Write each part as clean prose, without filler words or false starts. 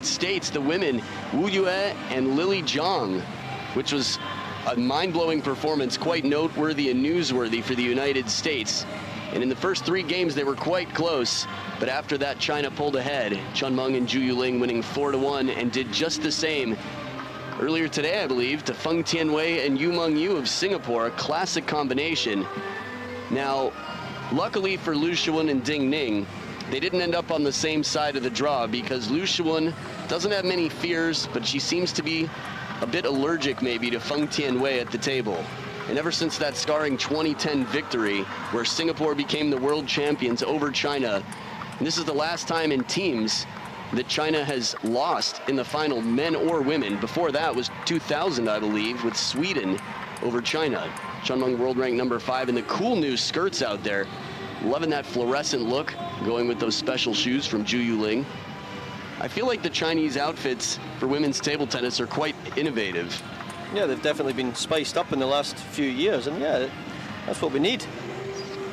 States, the women, Wu Yue and Lily Zhang, which was a mind-blowing performance, quite noteworthy and newsworthy for the United States. And in the first 3 games, they were quite close. But after that, China pulled ahead. CHEN Meng and ZHU Yuling winning 4-1 and did just the same earlier today, I believe, to Feng Tianwei and Yu Meng Yu of Singapore, a classic combination. Now, luckily for LIU Shiwen and Ning, they didn't end up on the same side of the draw because LIU Shiwen doesn't have many fears, but she seems to be a bit allergic maybe to Feng Tianwei at the table. And ever since that scarring 2010 victory, where Singapore became the world champions over China, and this is the last time in teams that China has lost in the final, men or women. Before that was 2000, I believe, with Sweden over China. CHEN Meng world ranked number 5, and the cool new skirts out there. Loving that fluorescent look, going with those special shoes from ZHU Yuling. I feel like the Chinese outfits for women's table tennis are quite innovative. Yeah, they've definitely been spiced up in the last few years, and yeah, that's what we need.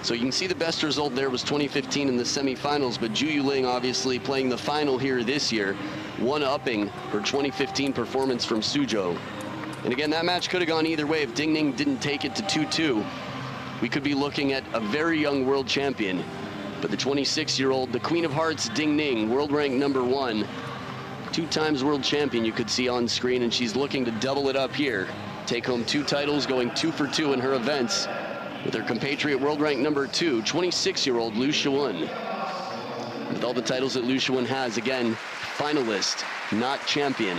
So you can see the best result there was 2015 in the semifinals, but ZHU Yuling obviously playing the final here this year, one-upping her 2015 performance from Suzhou. And again, that match could have gone either way if Ning didn't take it to 2-2. We could be looking at a very young world champion. But the 26-year-old, the Queen of Hearts, Ning, world ranked number 1, 2 times world champion you could see on screen, and she's looking to double it up here. Take home 2 titles, going 2 for 2 in her events. With her compatriot world ranked number 2, 26-year-old LIU Shiwen. With all the titles that LIU Shiwen has, again, finalist, not champion,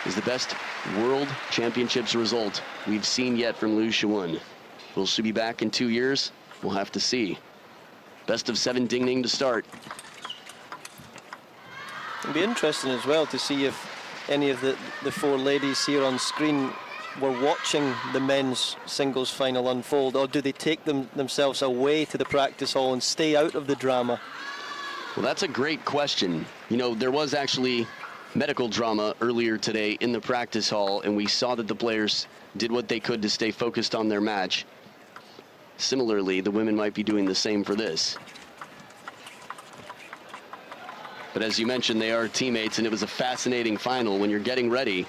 is the best world championships result we've seen yet from LIU Shiwen. Will she be back in 2 years? We'll have to see. Best of 7 Ning to start. It'll be interesting as well to see if any of the 4 ladies here on screen were watching the men's singles final unfold, or do they take themselves away to the practice hall and stay out of the drama? Well, that's a great question. You know, there was actually medical drama earlier today in the practice hall, and we saw that the players did what they could to stay focused on their match. Similarly, the women might be doing the same for this. But as you mentioned, they are teammates, and it was a fascinating final. When you're getting ready,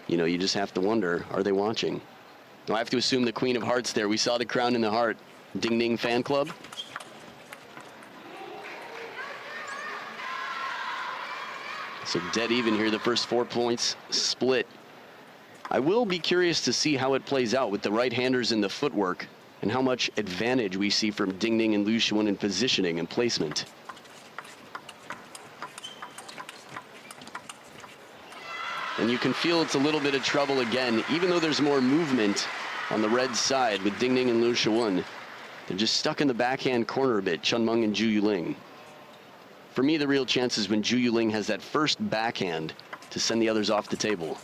you know, you just have to wonder, are they watching? Now, I have to assume the Queen of Hearts there. We saw the crown in the heart. Ning fan club. So dead even here, the first 4 points split. I will be curious to see how it plays out with the right-handers in the footwork and how much advantage we see from Ning and LIU Shiwen in positioning and placement. And you can feel it's a little bit of trouble again, even though there's more movement on the red side with Ning and LIU Shiwen. They're just stuck in the backhand corner a bit, CHEN Meng and ZHU Yuling. For me, the real chance is when ZHU Yuling has that first backhand to send the others off the table.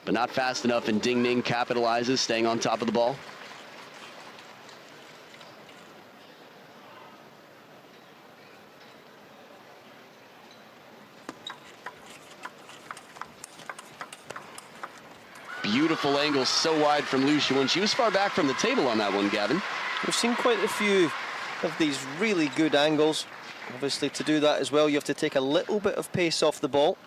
But not fast enough, and Ning capitalizes, staying on top of the ball. Beautiful angle, so wide from LIU Shiwen. She was far back from the table on that one, Gavin. We've seen quite a few of these really good angles. Obviously, to do that as well, you have to take a little bit of pace off the ball.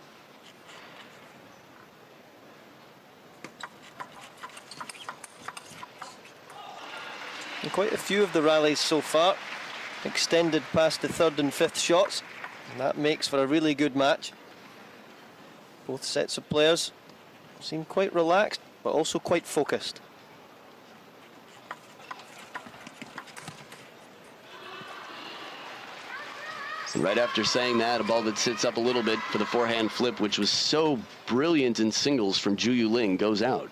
And quite a few of the rallies so far extended past the 3rd and 5th shots. And that makes for a really good match. Both sets of players seem quite relaxed, but also quite focused. And right after saying that, a ball that sits up a little bit for the forehand flip, which was so brilliant in singles from ZHU Yuling, goes out.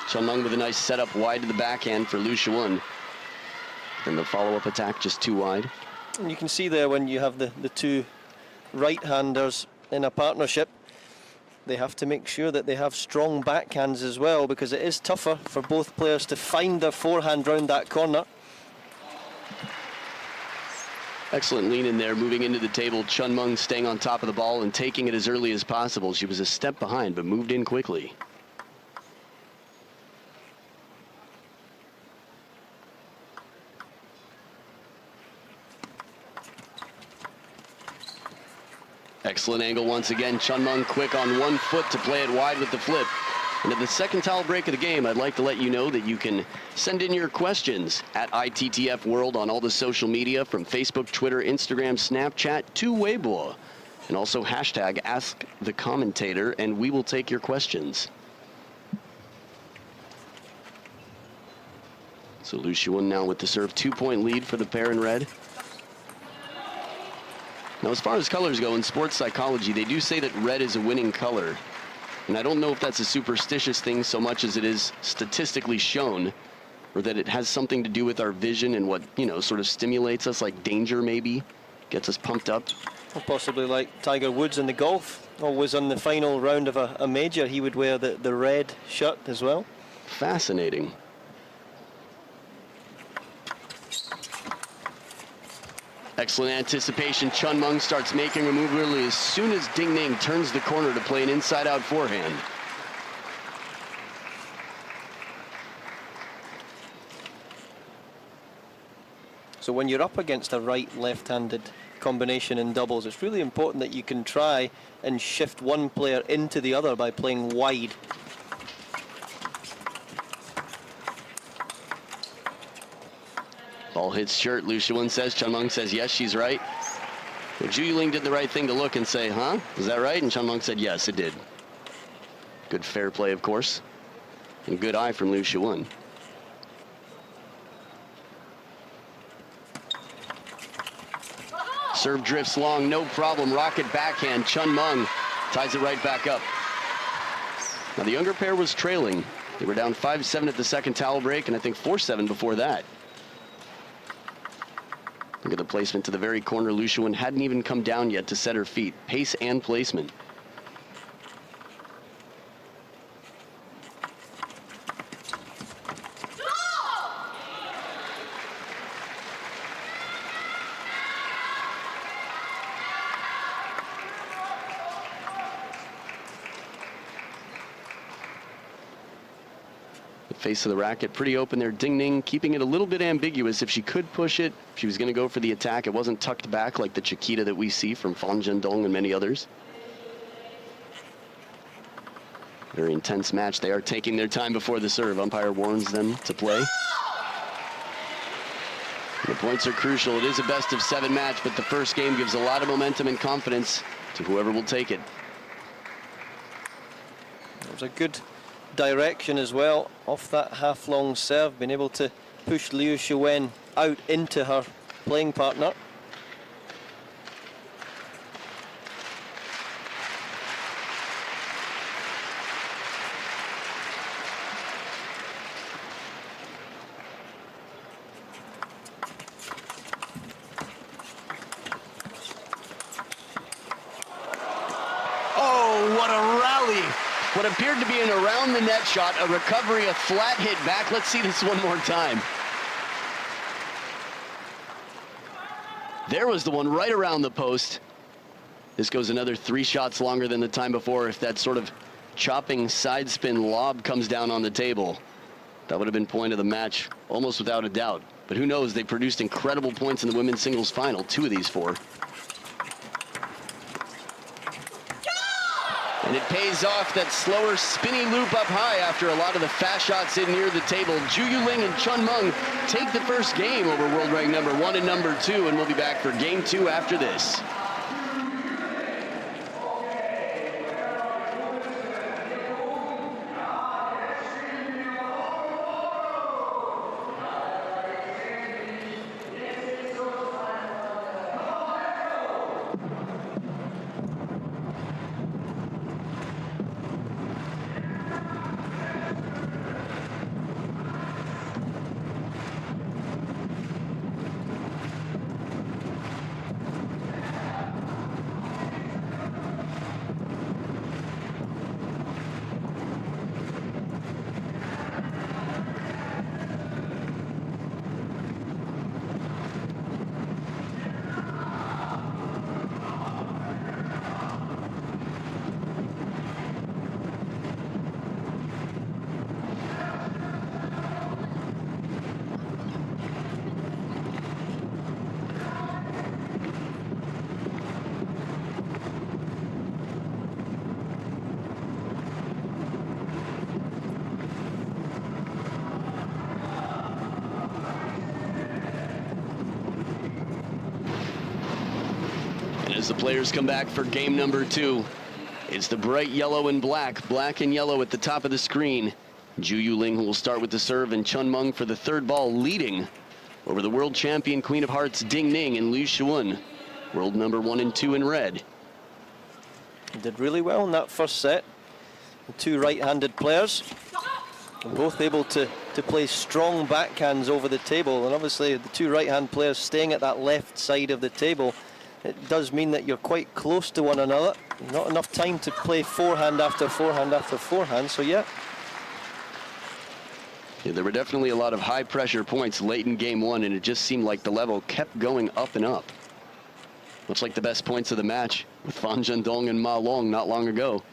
CHEN Meng with a nice setup wide to the backhand for LIU Shiwen. Then the follow-up attack just too wide. And you can see there when you have the 2 right-handers in a partnership, they have to make sure that they have strong backhands as well, because it is tougher for both players to find their forehand round that corner. Excellent lean in there, moving into the table. CHEN Meng staying on top of the ball and taking it as early as possible. She was a step behind, but moved in quickly. Excellent angle once again. CHEN Meng quick on 1 foot to play it wide with the flip. And at the second towel break of the game, I'd like to let you know that you can send in your questions at ITTF World on all the social media, from Facebook, Twitter, Instagram, Snapchat to Weibo. And also hashtag Ask the Commentator, and we will take your questions. So LIU Shiwen now with the serve, 2-point lead for the pair in red. Now, as far as colors go in sports psychology, they do say that red is a winning color. And I don't know if that's a superstitious thing so much as it is statistically shown, or that it has something to do with our vision and what, you know, sort of stimulates us, like danger maybe, gets us pumped up. Or possibly like Tiger Woods in the golf. Always on the final round of a major, he would wear the red shirt as well. Fascinating. Excellent anticipation. CHEN Meng starts making a move early as soon as Ning turns the corner to play an inside-out forehand. So when you're up against a right-left-handed combination in doubles, it's really important that you can try and shift one player into the other by playing wide. Ball hits shirt. LIU Shiwen says. CHEN Meng says yes, she's right. ZHU Yuling did the right thing to look and say, huh? Is that right? And CHEN Meng said yes, it did. Good fair play, of course. And good eye from LIU Shiwen. Serve drifts long, no problem. Rocket backhand. CHEN Meng ties it right back up. Now the younger pair was trailing. They were down 5-7 at the second towel break, and I think 4-7 before that. Look at the placement to the very corner. LIU Shiwen hadn't even come down yet to set her feet. Pace and placement. Face of the racket pretty open there. Ning keeping it a little bit ambiguous. If she could push it, if she was going to go for the attack, it wasn't tucked back like the Chiquita that we see from Fan Zhendong and many others. Very intense match. They are taking their time before the serve. Umpire warns them to play. The points are crucial. It is a best-of-7 match, but the first game gives a lot of momentum and confidence to whoever will take it. It was a good direction as well off that half-long serve, been able to push LIU Shiwen out into her playing partner. Oh, what a rally! What appeared to be an around-the-net shot, a recovery, a flat hit back. Let's see this one more time. There was the one right around the post. This goes another 3 shots longer than the time before. If that sort of chopping side spin lob comes down on the table, that would have been point of the match, almost without a doubt. But who knows, they produced incredible points in the women's singles final, 2 of these 4. And it pays off, that slower spinny loop up high after a lot of the fast shots in near the table. ZHU Yuling and CHEN Meng take the first game over world rank number 1 and number 2, and we'll be back for game 2 after this. as the players come back for game number 2. It's the bright yellow and black and yellow at the top of the screen. ZHU Yuling, who will start with the serve, and CHEN Meng for the third ball, leading over the world champion Queen of Hearts Ning and LIU Shiwen, world number 1 and 2 in red. He did really well in that first set. The two right-handed players, both able to play strong backhands over the table, and obviously the two right-hand players staying at that left side of the table, it does mean that you're quite close to one another. Not enough time to play forehand after forehand after forehand, so yeah. Yeah, there were definitely a lot of high pressure points late in game 1, and it just seemed like the level kept going up and up. Much like the best points of the match with Fan Zhendong and Ma Long not long ago.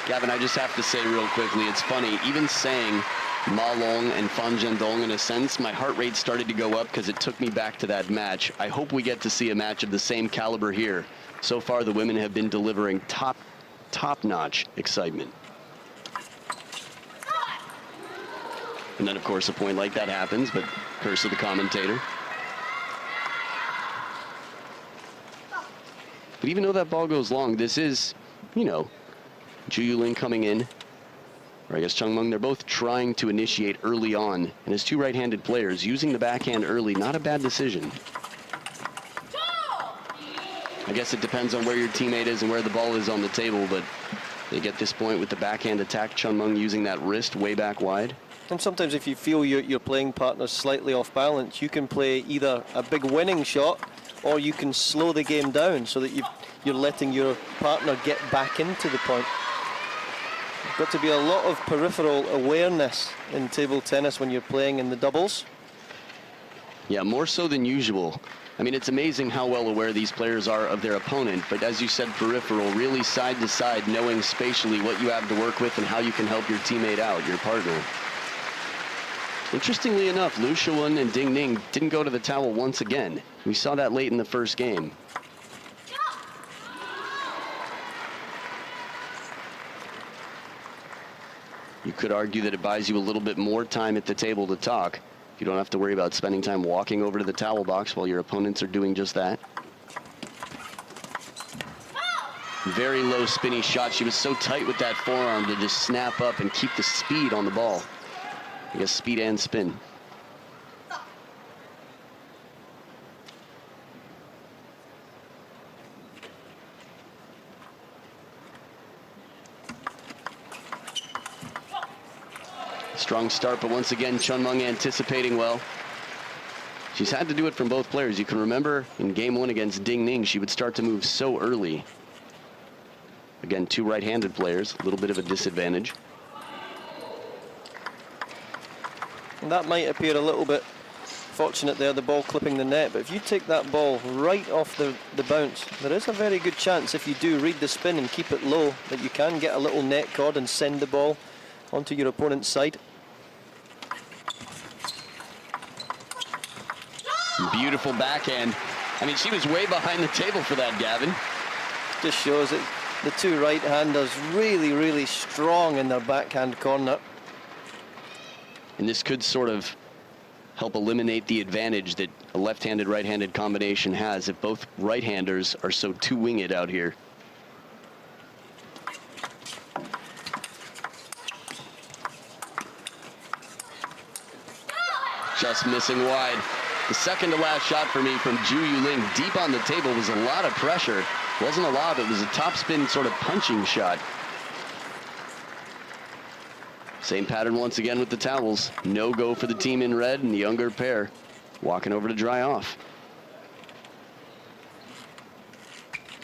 Gavin, I just have to say real quickly, it's funny, even saying Ma Long and Fan Zhendong, in a sense, my heart rate started to go up because it took me back to that match. I hope we get to see a match of the same caliber here. So far, the women have been delivering top-notch excitement. And then, of course, a point like that happens, but curse of the commentator. But even though that ball goes long, this is, you know, ZHU Yuling coming in, or I guess CHEN Meng, they're both trying to initiate early on. And as two right-handed players, using the backhand early, not a bad decision. I guess it depends on where your teammate is and where the ball is on the table, but they get this point with the backhand attack. CHEN Meng using that wrist way back wide. And sometimes if you feel your playing partner's slightly off balance, you can play either a big winning shot or you can slow the game down so that you're letting your partner get back into the point. There's got to be a lot of peripheral awareness in table tennis when you're playing in the doubles. Yeah, more so than usual. I mean, it's amazing how well aware these players are of their opponent, but as you said, peripheral, really side to side, knowing spatially what you have to work with and how you can help your teammate out, your partner. Interestingly enough, LIU Shiwen and Ning didn't go to the towel once again. We saw that late in the first game. You could argue that it buys you a little bit more time at the table to talk. You don't have to worry about spending time walking over to the towel box while your opponents are doing just that. Very low spinny shot. She was so tight with that forearm to just snap up and keep the speed on the ball. I guess speed and spin. Strong start, but once again, CHEN Meng anticipating well. She's had to do it from both players. You can remember in game 1 against Ning, she would start to move so early. Again, two right-handed players, a little bit of a disadvantage. And that might appear a little bit fortunate there, the ball clipping the net, but if you take that ball right off the bounce, there is a very good chance, if you do read the spin and keep it low, that you can get a little net cord and send the ball onto your opponent's side. Beautiful backhand. I mean, she was way behind the table for that, Gavin. Just shows that the two right-handers really, really strong in their backhand corner. And this could sort of help eliminate the advantage that a left-handed, right-handed combination has if both right-handers are so two-winged out here. Just missing wide. The second to last shot for me from ZHU Yuling, deep on the table, was a lot of pressure. Wasn't a lob, it was a topspin sort of punching shot. Same pattern once again with the towels. No go for the team in red, and the younger pair walking over to dry off.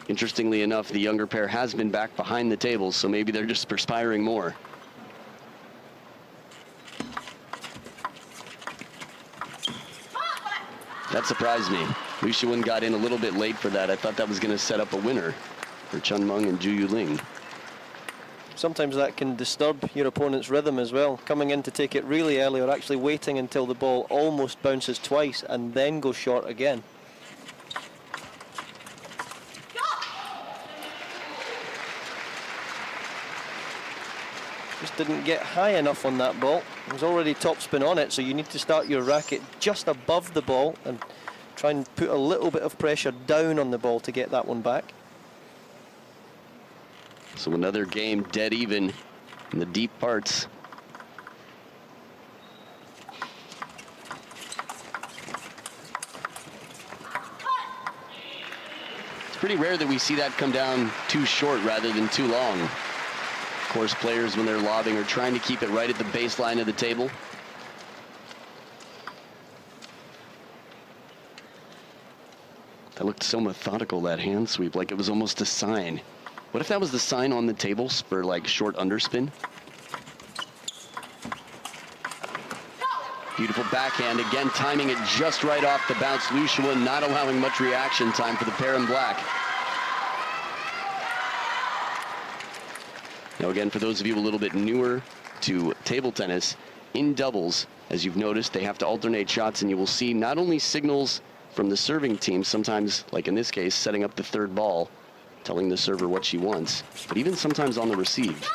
Interestingly enough, the younger pair has been back behind the tables, so maybe they're just perspiring more. That surprised me. LIU Shiwen got in a little bit late for that. I thought that was going to set up a winner for CHEN Meng and ZHU Yuling. Sometimes that can disturb your opponent's rhythm as well. Coming in to take it really early or actually waiting until the ball almost bounces twice and then go short again. Just didn't get high enough on that ball. It was already topspin on it, so you need to start your racket just above the ball and try and put a little bit of pressure down on the ball to get that one back. So another game dead even in the deep parts. It's pretty rare that we see that come down too short rather than too long. Of course, players, when they're lobbing, are trying to keep it right at the baseline of the table. That looked so methodical, that hand sweep, like it was almost a sign. What if that was the sign on the tables for like short underspin? Beautiful backhand, again timing it just right off the bounce. LIU Shiwen not allowing much reaction time for the pair in black. Now again, for those of you a little bit newer to table tennis, in doubles, as you've noticed, they have to alternate shots, and you will see not only signals from the serving team, sometimes, like in this case, setting up the third ball, telling the server what she wants, but even sometimes on the receive.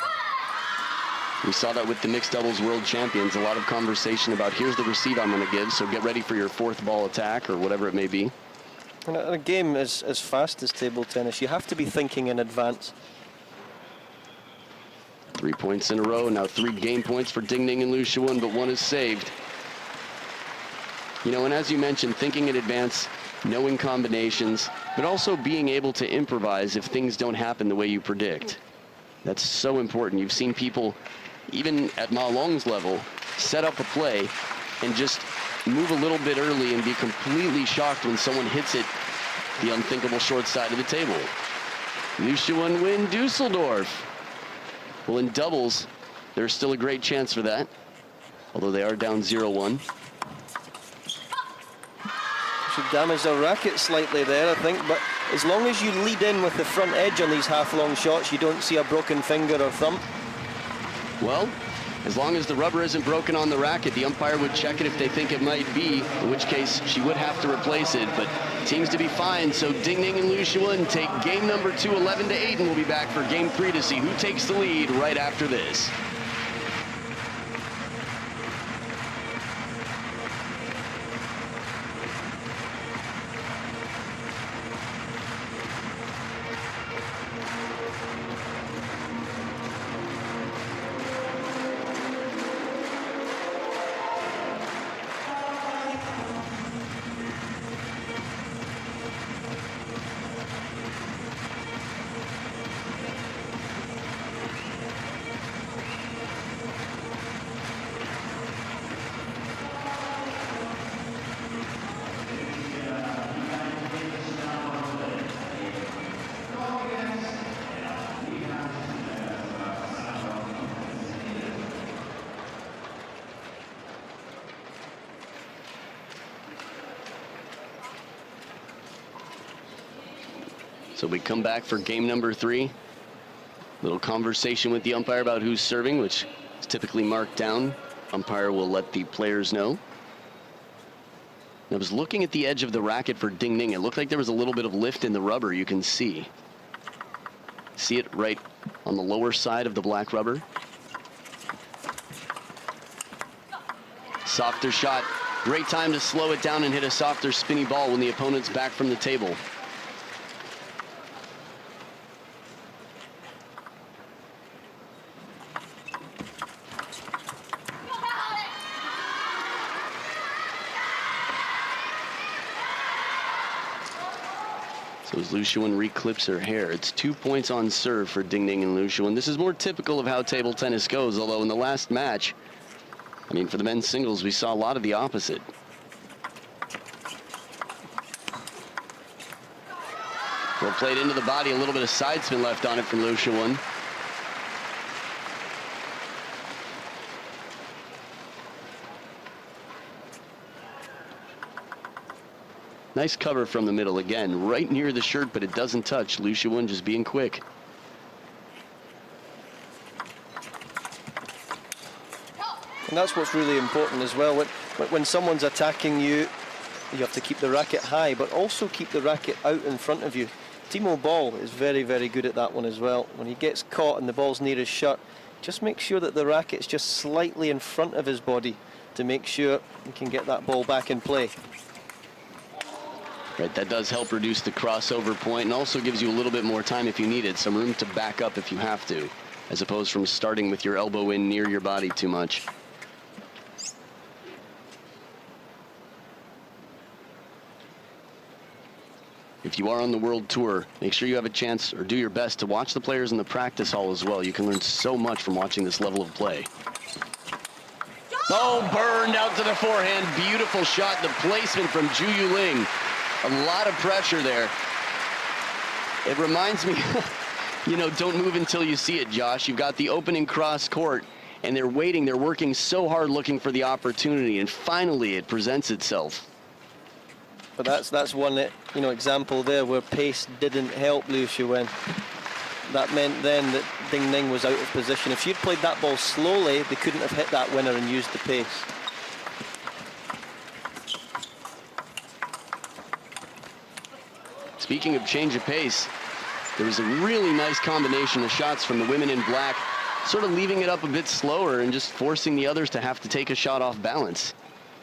We saw that with the mixed doubles world champions, a lot of conversation about here's the receive I'm going to give, so get ready for your fourth ball attack or whatever it may be. In a game as fast as table tennis, you have to be thinking in advance. 3 points in a row, now 3 game points for Ning and LIU Shiwen, but 1 is saved. You know, and as you mentioned, thinking in advance, knowing combinations, but also being able to improvise if things don't happen the way you predict. That's so important. You've seen people, even at Ma Long's level, set up a play and just move a little bit early and be completely shocked when someone hits it the unthinkable short side of the table. LIU Shiwen win Dusseldorf. Well, in doubles, there's still a great chance for that, although they are down 0-1. Should damage the racket slightly there, I think, but as long as you lead in with the front edge on these half-long shots, you don't see a broken finger or thumb. Well, as long as the rubber isn't broken on the racket, the umpire would check it if they think it might be, in which case she would have to replace it, but it seems to be fine. So Ning and LIU Shiwen take game number 2, 11-8, and we'll be back for game 3 to see who takes the lead right after this. So we come back for game number 3. Little conversation with the umpire about who's serving, which is typically marked down. Umpire will let the players know. I was looking at the edge of the racket for Ning. It looked like there was a little bit of lift in the rubber, you can see. See it right on the lower side of the black rubber. Softer shot. Great time to slow it down and hit a softer spinny ball when the opponent's back from the table. So as LIU Shiwen reclips her hair, it's 2 points on serve for Ning and LIU Shiwen. This is more typical of how table tennis goes, although in the last match, I mean, for the men's singles, we saw a lot of the opposite. Well played into the body, a little bit of side spin left on it from LIU Shiwen. Nice cover from the middle again, right near the shirt, but it doesn't touch. LIU Shiwen just being quick. And that's what's really important as well. When someone's attacking you, you have to keep the racket high, but also keep the racket out in front of you. Timo Boll is very, very good at that one as well. When he gets caught and the ball's near his shirt, just make sure that the racket's just slightly in front of his body to make sure he can get that ball back in play. Right, that does help reduce the crossover point and also gives you a little bit more time if you need it, some room to back up if you have to, as opposed from starting with your elbow in near your body too much. If you are on the World Tour, make sure you have a chance or do your best to watch the players in the practice hall as well. You can learn so much from watching this level of play. Oh, burned out to the forehand. Beautiful shot. The placement from ZHU Yuling. A lot of pressure there. It reminds me, you know, don't move until you see it, Josh. You've got the opening cross court, and they're waiting. They're working so hard looking for the opportunity, and finally it presents itself. But that's one, you know, example there where pace didn't help LIU Shiwen. That meant then that Ning was out of position. If she'd played that ball slowly, they couldn't have hit that winner and used the pace. Speaking of change of pace, there was a really nice combination of shots from the women in black, sort of leaving it up a bit slower and just forcing the others to have to take a shot off balance.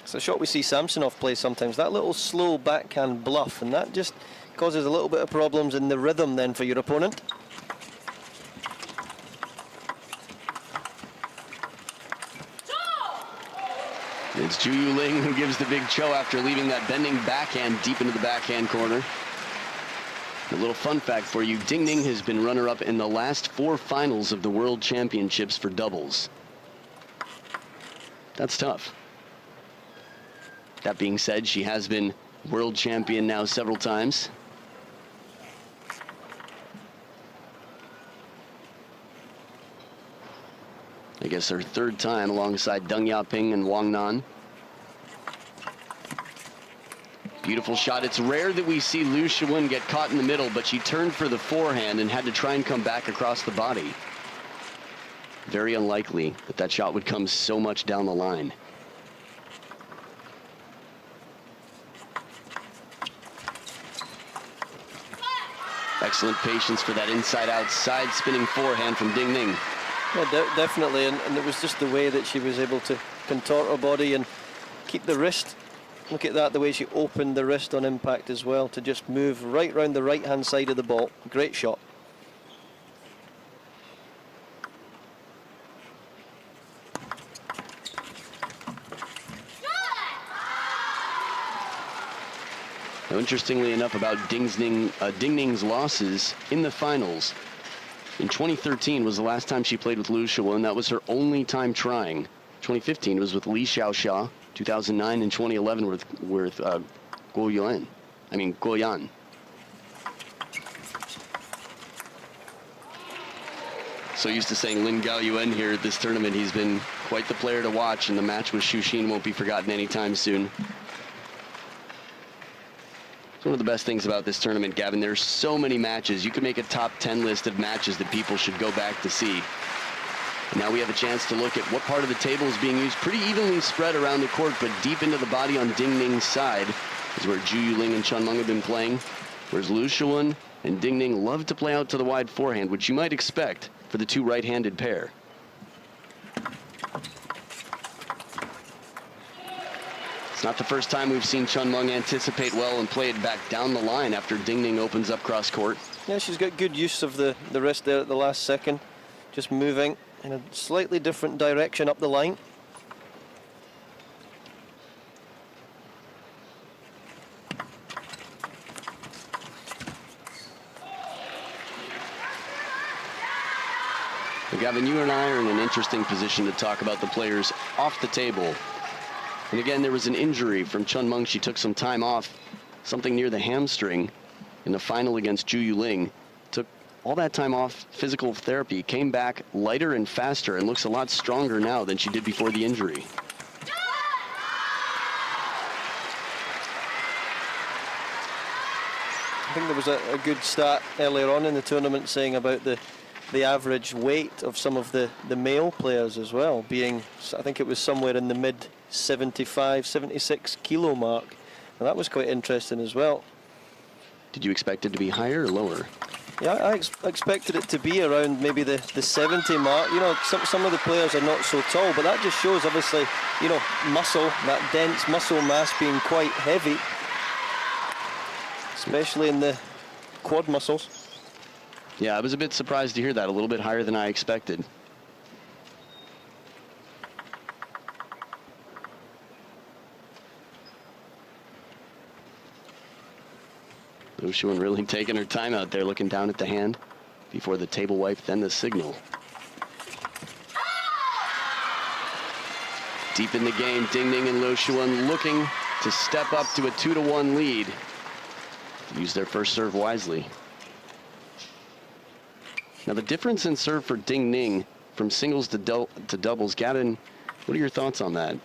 It's a shot we see Samsonov play sometimes, that little slow backhand bluff, and that just causes a little bit of problems in the rhythm then for your opponent. It's ZHU Yuling who gives the big cho after leaving that bending backhand deep into the backhand corner. A little fun fact for you, Ning has been runner-up in the last 4 finals of the World Championships for doubles. That's tough. That being said, she has been world champion now several times. I guess her 3rd time alongside Deng Yaping and Wang Nan. Beautiful shot. It's rare that we see LIU Shiwen get caught in the middle, but she turned for the forehand and had to try and come back across the body. Very unlikely that that shot would come so much down the line. Excellent patience for that inside-outside spinning forehand from Ning. Yeah, definitely, and it was just the way that she was able to contort her body and keep the wrist. Look at that, the way she opened the wrist on impact as well, to just move right round the right-hand side of the ball. Great shot. Now, interestingly enough, about Ding Ning's losses in the finals, in 2013 was the last time she played with LIU Shiwen. That was her only time trying. 2015 was with Li Xiaoxia. 2009 and 2011 with Guo Yan. So used to saying Lin Gao Yuan here at this tournament. He's been quite the player to watch, and the match with Shuxin won't be forgotten anytime soon. It's one of the best things about this tournament, Gavin. There's so many matches. You could make a top 10 list of matches that people should go back to see. Now we have a chance to look at what part of the table is being used. Pretty evenly spread around the court, but deep into the body on Ning's side is where ZHU Yuling and CHEN Meng have been playing. Whereas LIU Shiwen and Ning love to play out to the wide forehand, which you might expect for the 2 right-handed pair. It's not the first time we've seen CHEN Meng anticipate well and play it back down the line after Ning opens up cross court. Yeah, she's got good use of the wrist there at the last second. Just moving in a slightly different direction up the line. Well, Gavin, you and I are in an interesting position to talk about the players off the table. And again, there was an injury from CHEN Meng. She took some time off, something near the hamstring in the final against ZHU Yuling. Took all that time off physical therapy, came back lighter and faster, and looks a lot stronger now than she did before the injury. I think there was a good stat earlier on in the tournament saying about the average weight of some of the male players as well, being, I think it was somewhere in the mid 75, 76 kilo mark. And that was quite interesting as well. Did you expect it to be higher or lower? Yeah, I expected it to be around maybe the 70 mark. You know, some of the players are not so tall, but that just shows, obviously, you know, muscle, that dense muscle mass being quite heavy, especially in the quad muscles. Yeah, I was a bit surprised to hear that, a little bit higher than I expected. LIU Shiwen really taking her time out there, looking down at the hand before the table wipe, then the signal. Deep in the game, Ning and LIU Shiwen looking to step up to a 2-1 lead. Use their first serve wisely. Now the difference in serve for Ning from singles to doubles, Gavin, what are your thoughts on that?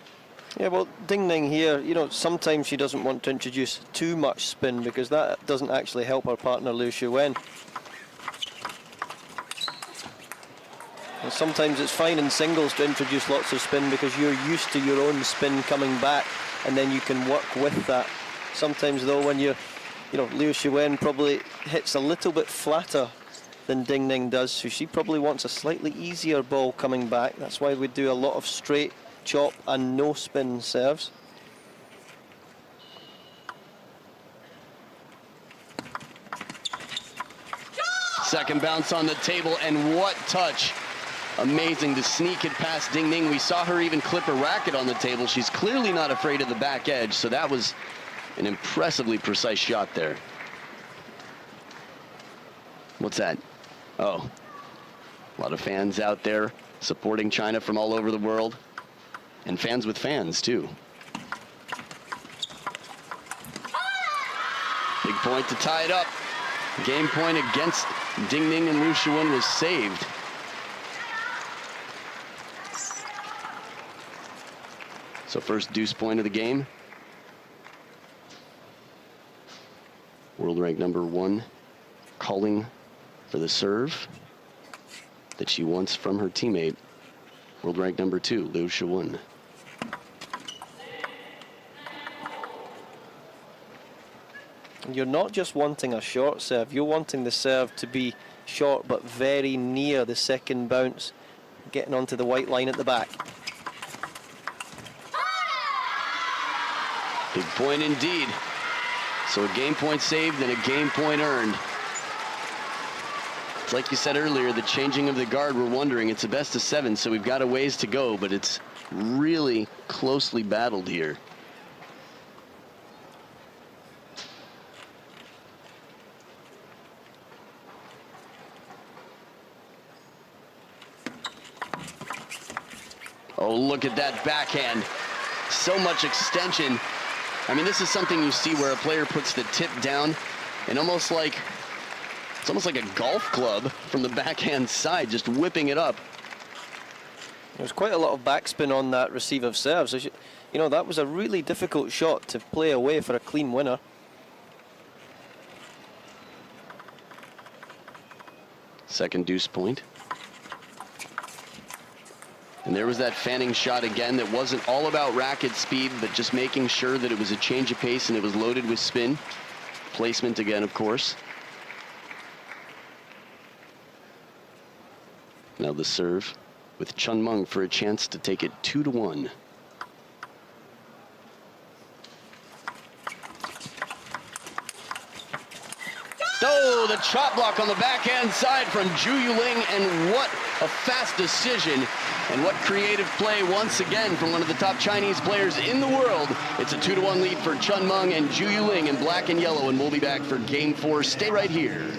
Yeah, well, Ning here, you know, sometimes she doesn't want to introduce too much spin because that doesn't actually help her partner LIU Shiwen. And sometimes it's fine in singles to introduce lots of spin because you're used to your own spin coming back and then you can work with that. Sometimes though, when you know, LIU Shiwen probably hits a little bit flatter than Ning does, so she probably wants a slightly easier ball coming back. That's why we do a lot of straight chop and no spin serves. Second bounce on the table, and what touch. Amazing to sneak it past Ning. We saw her even clip a racket on the table. She's clearly not afraid of the back edge, so that was an impressively precise shot there. What's that? Oh, a lot of fans out there supporting China from all over the world. And fans with fans, too. Big point to tie it up. Game point against Ning and LIU Shiwen was saved. So first deuce point of the game. World rank number 1 calling for the serve that she wants from her teammate. World rank number 2, LIU Shiwen. You're not just wanting a short serve, you're wanting the serve to be short but very near the second bounce, getting onto the white line at the back. Big point indeed. So a game point saved and a game point earned. It's like you said earlier, the changing of the guard, we're wondering, it's a best of 7, so we've got a ways to go, but it's really closely battled here. Oh, look at that backhand. So much extension. I mean, this is something you see where a player puts the tip down and it's almost like a golf club from the backhand side, just whipping it up. There's quite a lot of backspin on that receive of serves. You know, that was a really difficult shot to play away for a clean winner. Second deuce point. And there was that fanning shot again that wasn't all about racket speed, but just making sure that it was a change of pace and it was loaded with spin. Placement again, of course. Now the serve with CHEN Meng for a chance to take it 2-1. Oh, the chop block on the backhand side from ZHU Yuling, and what a fast decision and what creative play once again from one of the top Chinese players in the world. It's a 2-1 lead for CHEN Meng and ZHU Yuling in black and yellow, and we'll be back for game 4. Stay right here.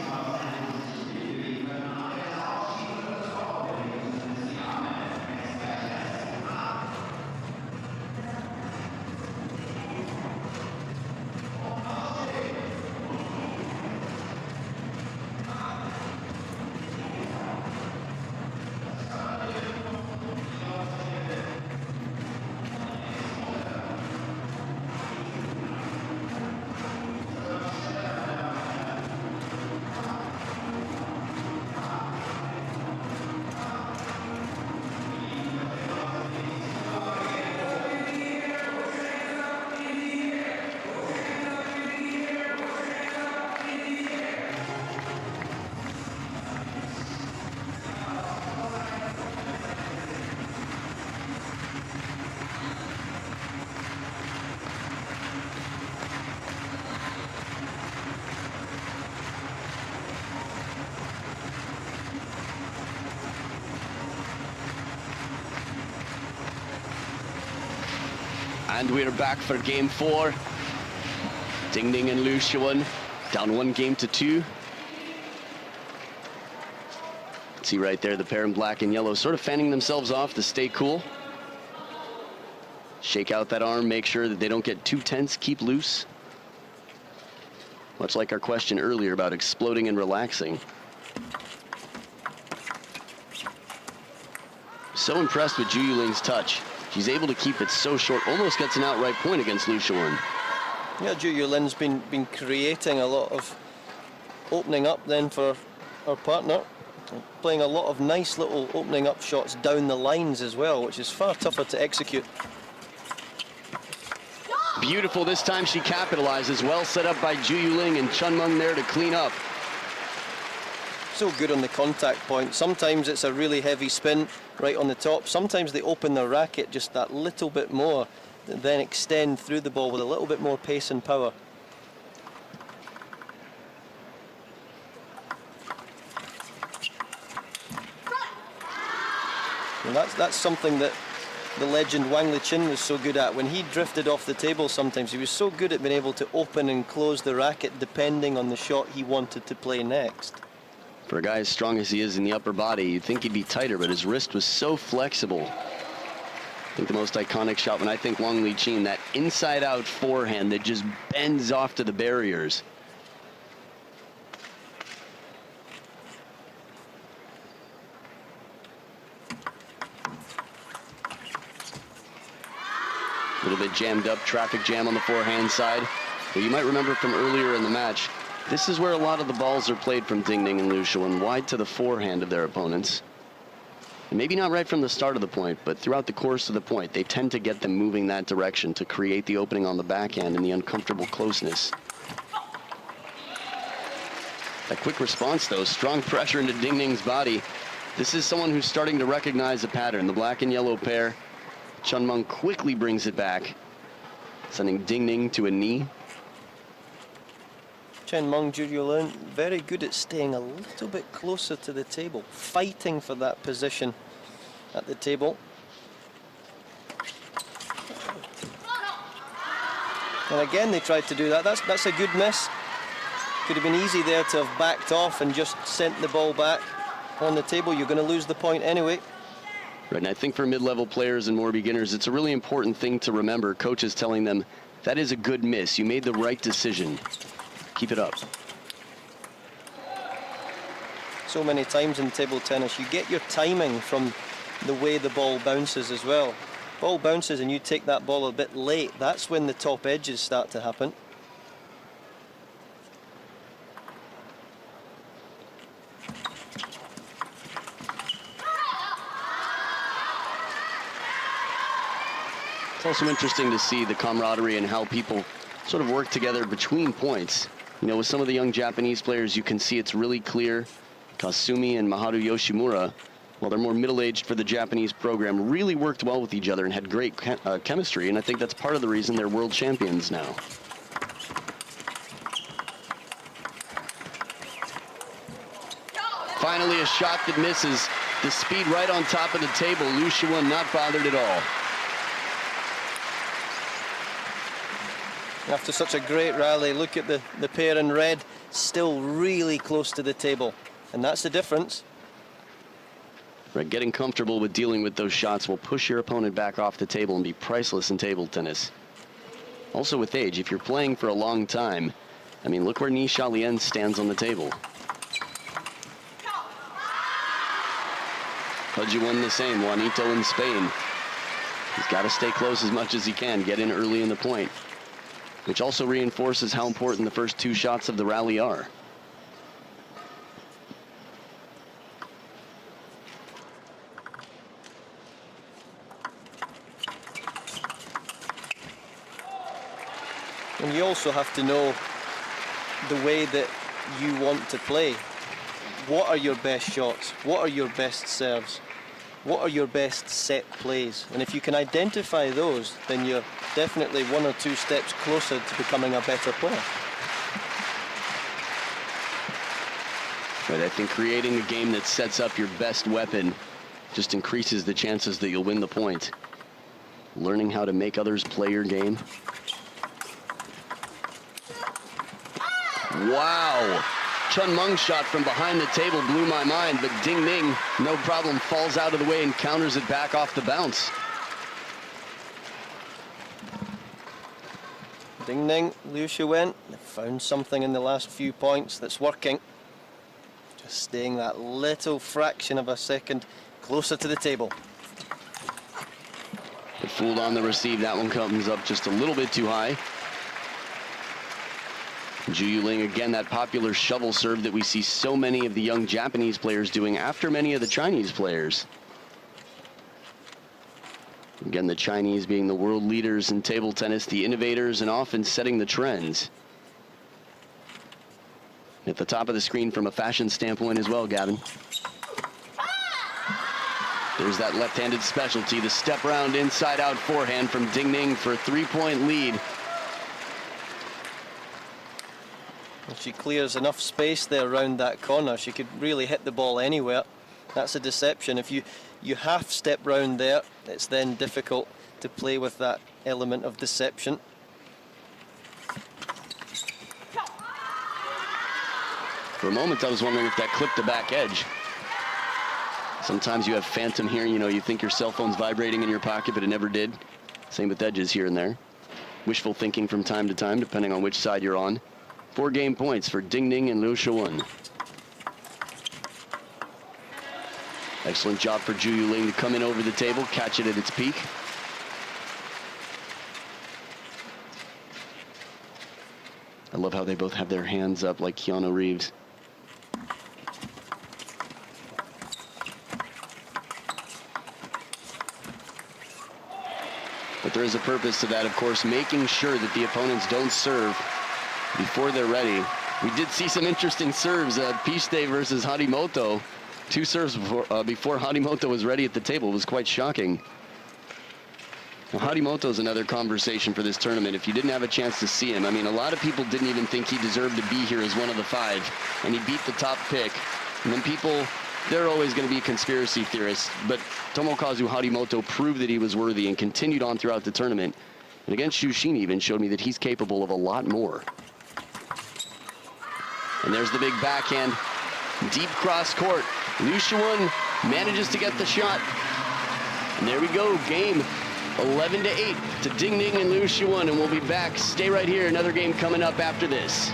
And we're back for game 4. Ning and LIU Shiwen down 1-2. See right there, the pair in black and yellow sort of fanning themselves off to stay cool. Shake out that arm, make sure that they don't get too tense, keep loose. Much like our question earlier about exploding and relaxing. So impressed with ZHU Yuling's touch. She's able to keep it so short, almost gets an outright point against LIU Shiwen. Yeah, ZHU Yuling's been creating a lot of opening up then for her partner. Playing a lot of nice little opening up shots down the lines as well, which is far tougher to execute. Beautiful, this time she capitalizes. Well set up by ZHU Yuling and CHEN Meng there to clean up. So good on the contact point. Sometimes it's a really heavy spin right on the top. Sometimes they open their racket just that little bit more, and then extend through the ball with a little bit more pace and power. And that's something that the legend Wang Lichin was so good at. When he drifted off the table sometimes, he was so good at being able to open and close the racket depending on the shot he wanted to play next. For a guy as strong as he is in the upper body, you'd think he'd be tighter, but his wrist was so flexible. I think the most iconic shot when I think Wang Lichin, that inside-out forehand that just bends off to the barriers. A little bit jammed up, traffic jam on the forehand side. But you might remember from earlier in the match, this is where a lot of the balls are played from Ning and LIU Shiwen, wide to the forehand of their opponents. And maybe not right from the start of the point, but throughout the course of the point, they tend to get them moving that direction to create the opening on the backhand and the uncomfortable closeness. That quick response, though, strong pressure into Ning's body. This is someone who's starting to recognize a pattern. The black and yellow pair. CHEN Meng quickly brings it back, sending Ning to a knee. CHEN Meng, ZHU Yuling, very good at staying a little bit closer to the table, fighting for that position at the table. And again, they tried to do that. That's a good miss. Could have been easy there to have backed off and just sent the ball back on the table. You're going to lose the point anyway. Right, and I think for mid-level players and more beginners, it's a really important thing to remember. Coaches telling them, that is a good miss. You made the right decision. Keep it up. So many times in table tennis, you get your timing from the way the ball bounces as well. Ball bounces and you take that ball a bit late. That's when the top edges start to happen. It's also interesting to see the camaraderie and how people sort of work together between points. You know, with some of the young Japanese players, you can see it's really clear. Kasumi and Maharu Yoshimura, while they're more middle-aged for the Japanese program, really worked well with each other and had great chemistry, and I think that's part of the reason they're world champions now. Finally, a shot that misses. The speed right on top of the table. LIU Shiwen not bothered at all. After such a great rally, look at the pair in red, still really close to the table. And that's the difference. Right, getting comfortable with dealing with those shots will push your opponent back off the table and be priceless in table tennis. Also with age, if you're playing for a long time, I mean, look where Ni Xiaolian stands on the table. Pudgy won the same, Juanito in Spain. He's got to stay close as much as he can, get in early in the point, which also reinforces how important the first two shots of the rally are. And you also have to know the way that you want to play. What are your best shots? What are your best serves? What are your best set plays? And if you can identify those, then you're definitely one or two steps closer to becoming a better player. But I think creating a game that sets up your best weapon just increases the chances that you'll win the point. learning how to make others play your game. Wow. CHEN Meng's shot from behind the table blew my mind, but Ning, no problem, falls out of the way and counters it back off the bounce. Ning, LIU Shiwen, they found something in the last few points that's working. Just staying that little fraction of a second closer to the table. It fooled on the receive. That one comes up just a little bit too high. ZHU Yuling, again, that popular shovel serve that we see so many of the young Japanese players doing after many of the Chinese players. Again, the Chinese being the world leaders in table tennis, the innovators, and often setting the trends. At the top of the screen from a fashion standpoint as well, Gavin. There's that left-handed specialty, the step round inside-out forehand from Ning for a 3-point lead. If she clears enough space there around that corner, she could really hit the ball anywhere. That's a deception. If you half step round there, it's then difficult to play with that element of deception. For a moment, I was wondering if that clipped the back edge. Sometimes you have phantom here, you know, you think your cell phone's vibrating in your pocket, but it never did. Same with edges here and there. Wishful thinking from time to time, depending on which side you're on. 4 game points for Ning and LIU Shiwen. Excellent job for ZHU Yuling to come in over the table, catch it at its peak. I love how they both have their hands up like Keanu Reeves. But there is a purpose to that, of course, making sure that the opponents don't serve before they're ready. We did see some interesting serves. Piste versus Harimoto. 2 serves before Harimoto was ready at the table. It was quite shocking. Now, Harimoto's another conversation for this tournament. If you didn't have a chance to see him, I mean, a lot of people didn't even think he deserved to be here as one of the 5, and he beat the top pick. And then people, they're always going to be conspiracy theorists, but Tomokazu Harimoto proved that he was worthy and continued on throughout the tournament. And against Shushin even showed me that he's capable of a lot more. And there's the big backhand, deep cross court. LIU Shiwen manages to get the shot. And there we go, game 11-8 to Ning and LIU Shiwen, and we'll be back. Stay right here, another game coming up after this.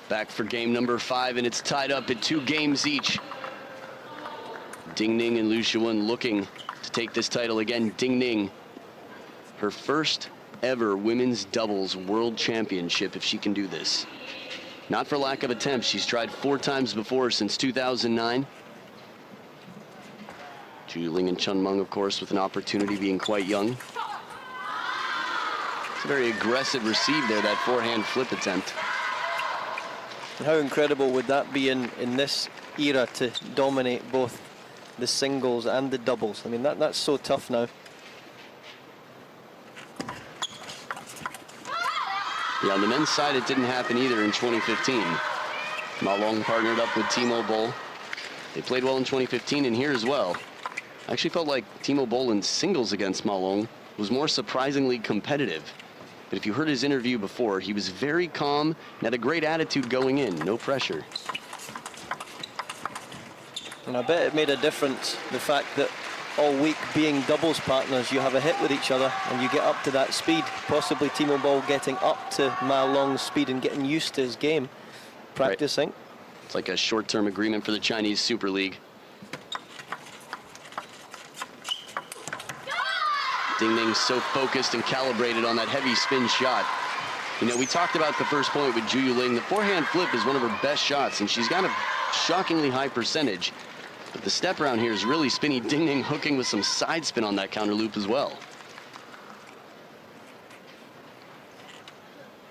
Back for game number 5, and it's tied up at 2 games each. Ning and LIU Shiwen looking to take this title again. Ning, her first ever women's doubles world championship, if she can do this. Not for lack of attempts. She's tried 4 times before since 2009. ZHU Yuling and CHEN Meng, of course, with an opportunity being quite young. It's a very aggressive receive there, that forehand flip attempt. And how incredible would that be in this era to dominate both the singles and the doubles? I mean, that's so tough now. Yeah, on the men's side, it didn't happen either in 2015. Ma Long partnered up with Timo Boll. They played well in 2015 and here as well. I actually felt like Timo Boll in singles against Ma Long was more surprisingly competitive. But if you heard his interview before, he was very calm and had a great attitude going in, no pressure. And I bet it made a difference, the fact that all week being doubles partners, you have a hit with each other and you get up to that speed. Possibly Timo Boll getting up to Ma Long's speed and getting used to his game, practicing. Right. It's like a short-term agreement for the Chinese Super League. Ding Ning so focused and calibrated on that heavy spin shot. You know, we talked about the first point with ZHU Yuling. The forehand flip is one of her best shots, and she's got a shockingly high percentage. But the step around here is really spinny. Ding Ning hooking with some side spin on that counter loop as well.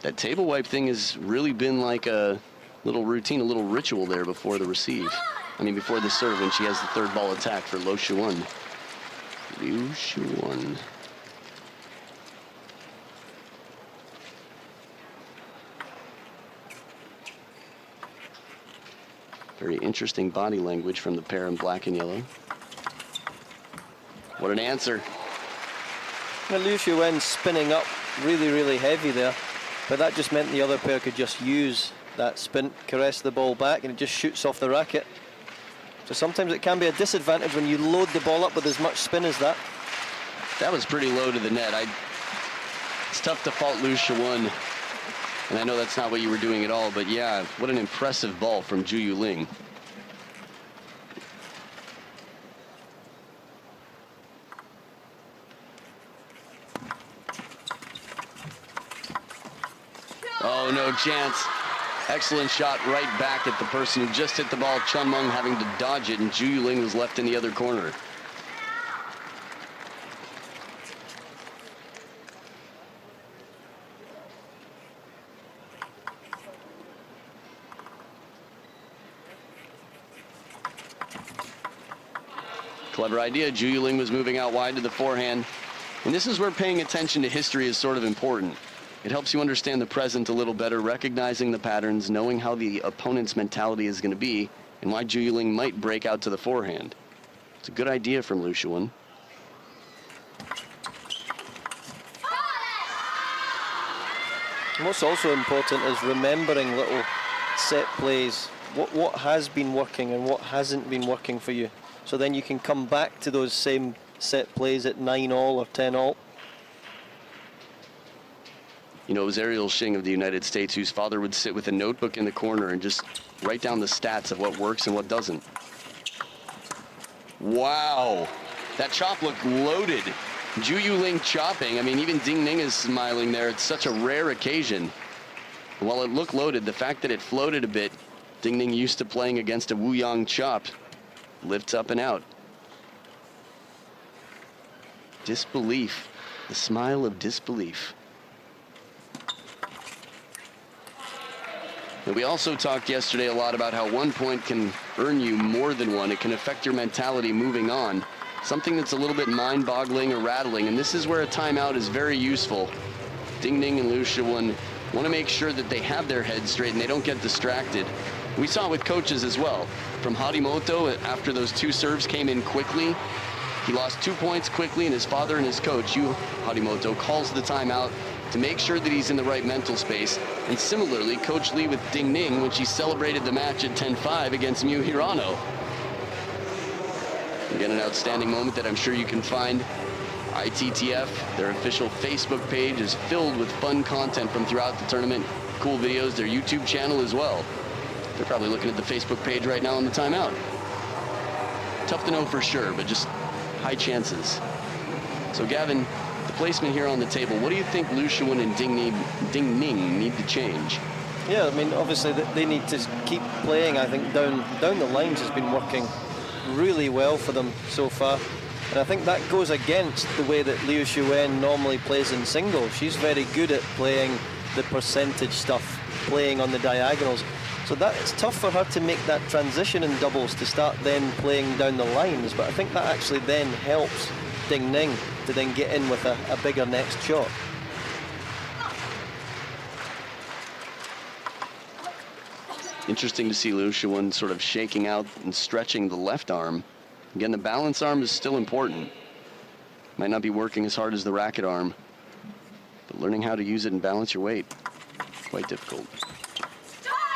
That table wipe thing has really been like a little routine, a little ritual there before the receive. I mean, before the serve when she has the third ball attack for LIU Shiwen. LIU Shiwen. Very interesting body language from the pair in black and yellow. What an answer. Well, LIU Shiwen spinning up really, really heavy there, but that just meant the other pair could just use that spin, caress the ball back, and it just shoots off the racket. So sometimes it can be a disadvantage when you load the ball up with as much spin as that. That was pretty low to the net. It's tough to fault LIU Shiwen. And I know that's not what you were doing at all, but yeah, what an impressive ball from ZHU Yuling. Oh, no chance. Excellent shot right back at the person who just hit the ball. CHEN Meng having to dodge it, and ZHU Yuling was left in the other corner. Clever idea. ZHU Yuling was moving out wide to the forehand. And this is where paying attention to history is sort of important. It helps you understand the present a little better, recognizing the patterns, knowing how the opponent's mentality is going to be, and why ZHU Yuling might break out to the forehand. It's a good idea from LIU Shiwen. What's also important is remembering little set plays, what has been working and what hasn't been working for you. So then you can come back to those same set plays at 9-all or 10-all. You know, it was Ariel Shing of the United States whose father would sit with a notebook in the corner and just write down the stats of what works and what doesn't. Wow, that chop looked loaded. ZHU Yuling chopping. I mean, even Ding Ning is smiling there. It's such a rare occasion. While it looked loaded, the fact that it floated a bit, Ding Ning used to playing against a Wu Yang chop, lifts up and out. Disbelief, the smile of disbelief. And we also talked yesterday a lot about how 1 point can earn you more than one. It can affect your mentality moving on. Something that's a little bit mind-boggling or rattling, and this is where a timeout is very useful. Ding Ning and LIU Shiwen want to make sure that they have their heads straight and they don't get distracted. We saw it with coaches as well. From Harimoto, after those two serves came in quickly, he lost 2 points quickly, and his father and his coach, Yu Harimoto, calls the timeout to make sure that he's in the right mental space. And similarly, Coach Lee with Ding Ning when she celebrated the match at 10-5 against Miu Hirano. Again, an outstanding moment that I'm sure you can find. ITTF, their official Facebook page, is filled with fun content from throughout the tournament. Cool videos, their YouTube channel as well. They're probably looking at the Facebook page right now on the timeout. Tough to know for sure, but just high chances. So Gavin, the placement here on the table, what do you think LIU Shiwen and Ding Ning need to change? Yeah, I mean, obviously they need to keep playing. I think down the lines has been working really well for them so far. And I think that goes against the way that LIU Shiwen normally plays in singles. She's very good at playing the percentage stuff, playing on the diagonals. So it's tough for her to make that transition in doubles to start then playing down the lines. But I think that actually then helps Ding Ning to then get in with a bigger next shot. Interesting to see LIU Shiwen sort of shaking out and stretching the left arm. Again, the balance arm is still important. Might not be working as hard as the racket arm, but learning how to use it and balance your weight, quite difficult.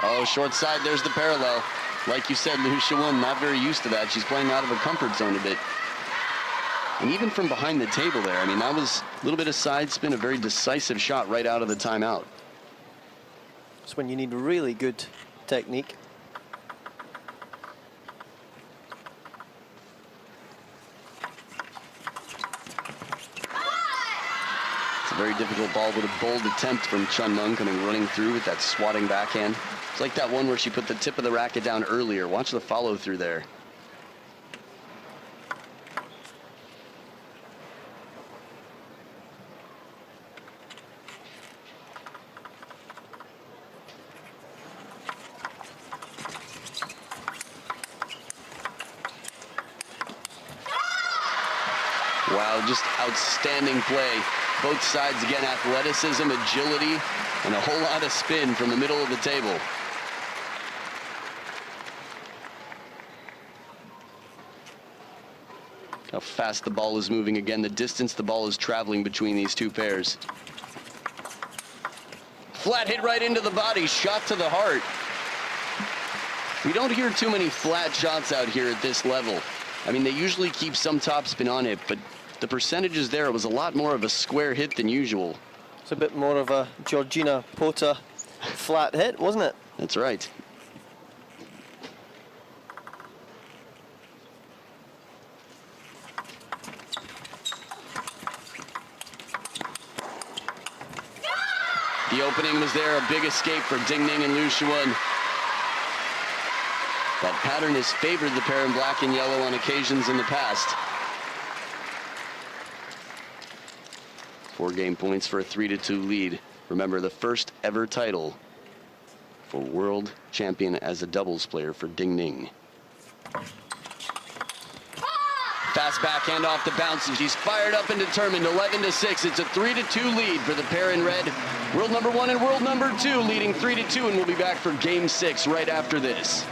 Oh, short side, there's the parallel. Like you said, LIU Shiwen not very used to that. She's playing out of her comfort zone a bit. And even from behind the table there, I mean, that was a little bit of side spin, a very decisive shot right out of the timeout. It's when you need really good technique. It's a very difficult ball with a bold attempt from CHEN Meng coming running through with that swatting backhand. It's like that one where she put the tip of the racket down earlier. Watch the follow through there. Wow, just outstanding play. Both sides, again, athleticism, agility, and a whole lot of spin from the middle of the table. How fast the ball is moving. Again, the distance the ball is traveling between these two pairs. Flat hit right into the body, shot to the heart. We don't hear too many flat shots out here at this level. I mean, they usually keep some topspin on it, but the percentages there, it was a lot more of a square hit than usual. It's a bit more of a Georgina Pota flat hit, wasn't it? That's right. The opening was there, a big escape for Ning and LIU Shiwen. That pattern has favored the pair in black and yellow on occasions in the past. 4 game points for a 3-2 lead. Remember, the first ever title for world champion as a doubles player for Ning. Fast backhand off the bounce, and she's fired up and determined. 11-6. It's a 3-2 lead for the pair in red. World number 1 and world number 2 leading 3-2, and we'll be back for game 6 right after this.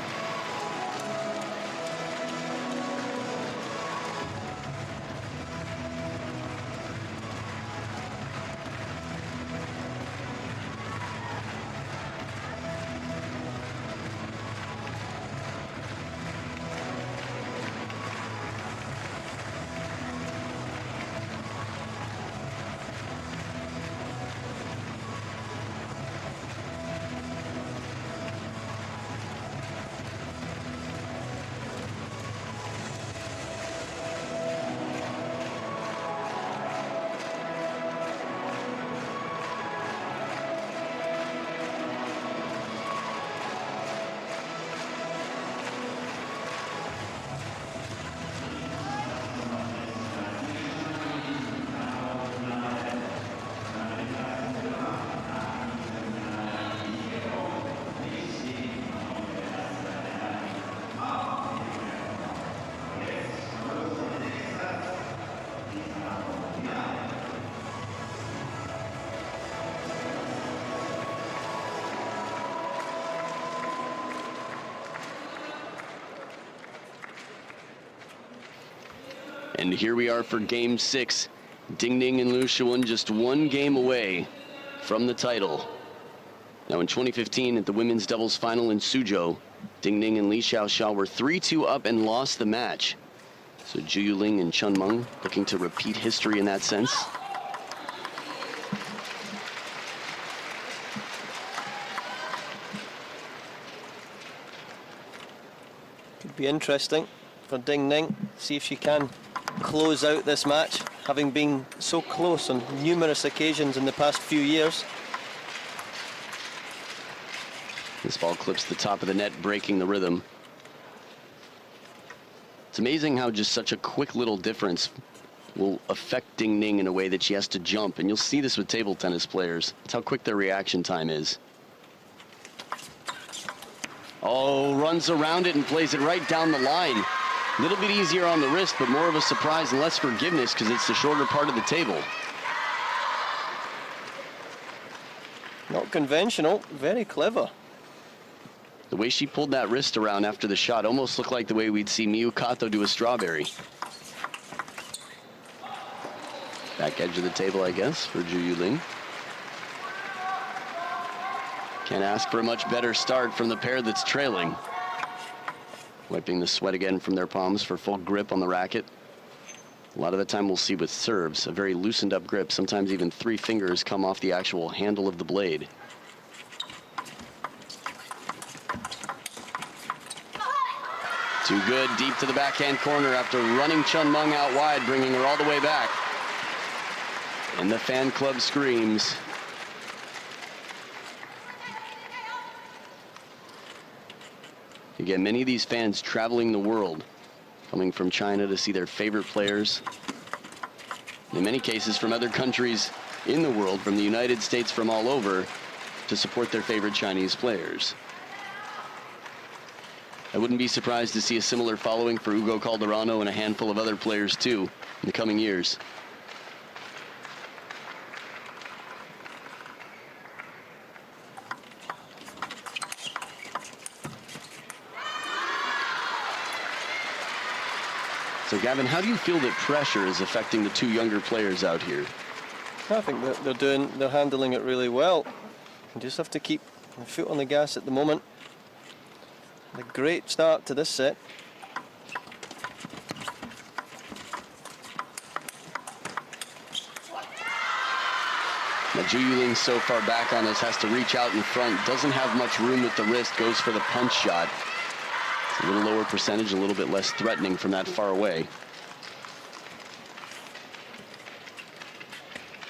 And here we are for game 6. Ning and LIU Shiwen just 1 game away from the title. Now in 2015 at the women's doubles final in Suzhou, Ning and Li Xiaoxiao were 3-2 up and lost the match. So ZHU Yuling and CHEN Meng looking to repeat history in that sense. Could be interesting for Ning. See if she can close out this match, having been so close on numerous occasions in the past few years. This ball clips the top of the net, breaking the rhythm. It's amazing how just such a quick little difference will affect Ning in a way that she has to jump, and you'll see this with table tennis players. It's how quick their reaction time is. Oh, runs around it and plays it right down the line. A little bit easier on the wrist, but more of a surprise and less forgiveness because it's the shorter part of the table. Not conventional, very clever. The way she pulled that wrist around after the shot almost looked like the way we'd see Miyu Kato do a strawberry. Back edge of the table, I guess, for ZHU Yuling. Can't ask for a much better start from the pair that's trailing. Wiping the sweat again from their palms for full grip on the racket. A lot of the time we'll see with serves, a very loosened up grip. Sometimes even 3 fingers come off the actual handle of the blade. Too good, deep to the backhand corner after running CHEN Meng out wide, bringing her all the way back. And the fan club screams. Again, many of these fans traveling the world, coming from China to see their favorite players. In many cases from other countries in the world, from the United States, from all over, to support their favorite Chinese players. I wouldn't be surprised to see a similar following for Hugo Calderano and a handful of other players too in the coming years. So Gavin, how do you feel that pressure is affecting the 2 younger players out here? I think that they're handling it really well. You just have to keep the foot on the gas at the moment. A great start to this set. Now ZHU Yuling so far back on us, has to reach out in front, doesn't have much room with the wrist, goes for the punch shot. It's a little lower percentage, a little bit less threatening from that far away.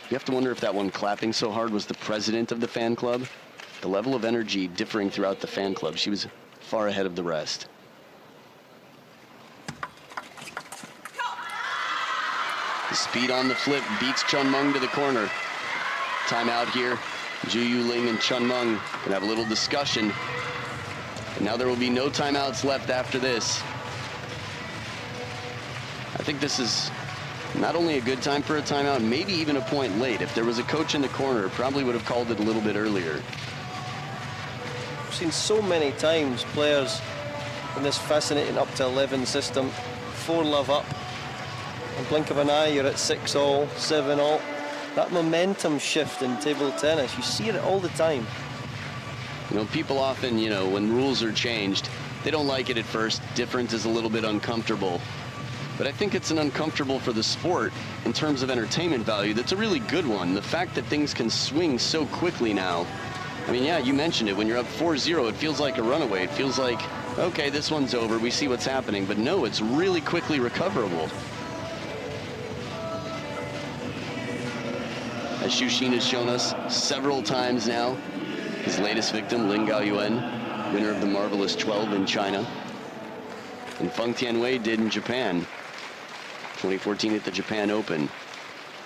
You have to wonder if that one clapping so hard was the president of the fan club. The level of energy differing throughout the fan club. She was far ahead of the rest. The speed on the flip beats CHEN Meng to the corner. Timeout here. ZHU Yuling and CHEN Meng can have a little discussion. And now there will be no timeouts left after this. I think this is not only a good time for a timeout, maybe even a point late. If there was a coach in the corner, probably would have called it a little bit earlier. I've seen so many times players in this fascinating up to 11 system 4-love up. In blink of an eye, you're at 6-all, 7-all. That momentum shift in table tennis, you see it all the time. You know, people often, when rules are changed, they don't like it at first. Difference is a little bit uncomfortable. But I think it's an uncomfortable for the sport in terms of entertainment value. That's a really good one. The fact that things can swing so quickly now. I mean, yeah, you mentioned it. When you're up 4-0, it feels like a runaway. It feels like, okay, this one's over. We see what's happening. But no, it's really quickly recoverable. As Xu Xin has shown us several times now, his latest victim, Ling Yuan, winner of the Marvelous 12 in China. And Feng Tianwei did in Japan. 2014 at the Japan Open.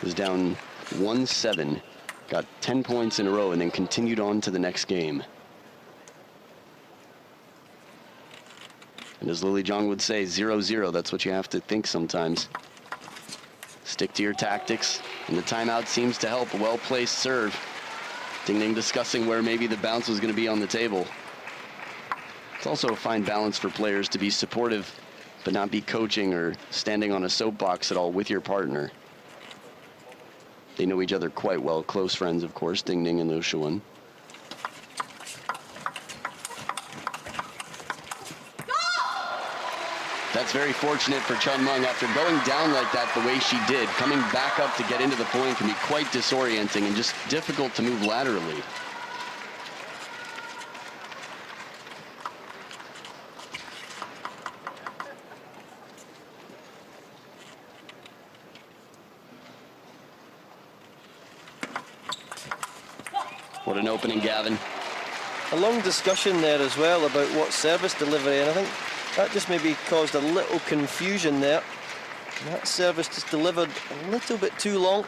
Was down 1-7. Got 10 points in a row and then continued on to the next game. And as Lily Zhang would say, 0-0, that's what you have to think sometimes. Stick to your tactics, and the timeout seems to help. A well-placed serve. Ning discussing where maybe the bounce was going to be on the table. It's also a fine balance for players to be supportive, but not be coaching or standing on a soapbox at all with your partner. They know each other quite well, close friends, of course, Ning and Liu Shiwen. That's very fortunate for CHEN Meng. After going down like that the way she did, coming back up to get into the point can be quite disorienting and just difficult to move laterally. What an opening, Gavin. A long discussion there as well about what service delivery, and I think that just maybe caused a little confusion there. That service just delivered a little bit too long.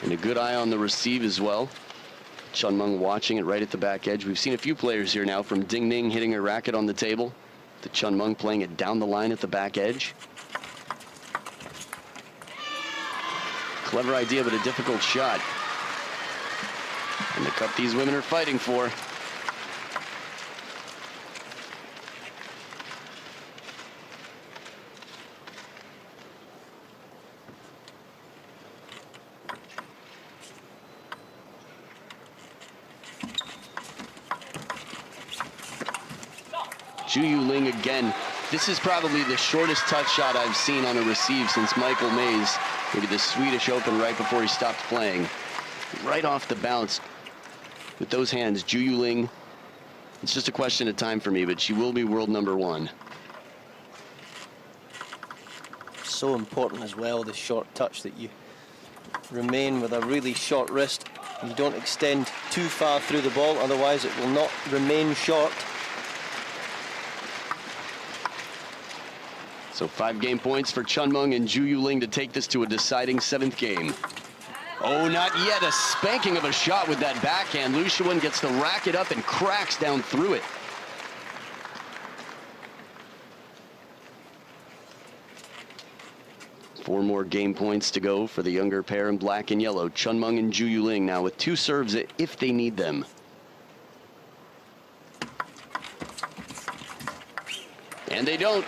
And a good eye on the receive as well. CHEN Meng watching it right at the back edge. We've seen a few players here now, from Ning hitting her racket on the table to CHEN Meng playing it down the line at the back edge. Clever idea, but a difficult shot. And the cup these women are fighting for. ZHU Yuling again. This is probably the shortest touch shot I've seen on a receive since Michael Mays, maybe the Swedish Open right before he stopped playing. Right off the bounce with those hands, ZHU Yuling, it's just a question of time for me, but she will be world #1. So important as well, the short touch, that you remain with a really short wrist. You don't extend too far through the ball, otherwise it will not remain short. So 5 game points for CHEN Meng and ZHU Yuling to take this to a deciding 7th game. Oh, not yet. A spanking of a shot with that backhand. LIU Shiwen gets the racket up and cracks down through it. Four more game points to go for the younger pair in black and yellow. CHEN Meng and ZHU Yuling now with 2 serves if they need them. And they don't.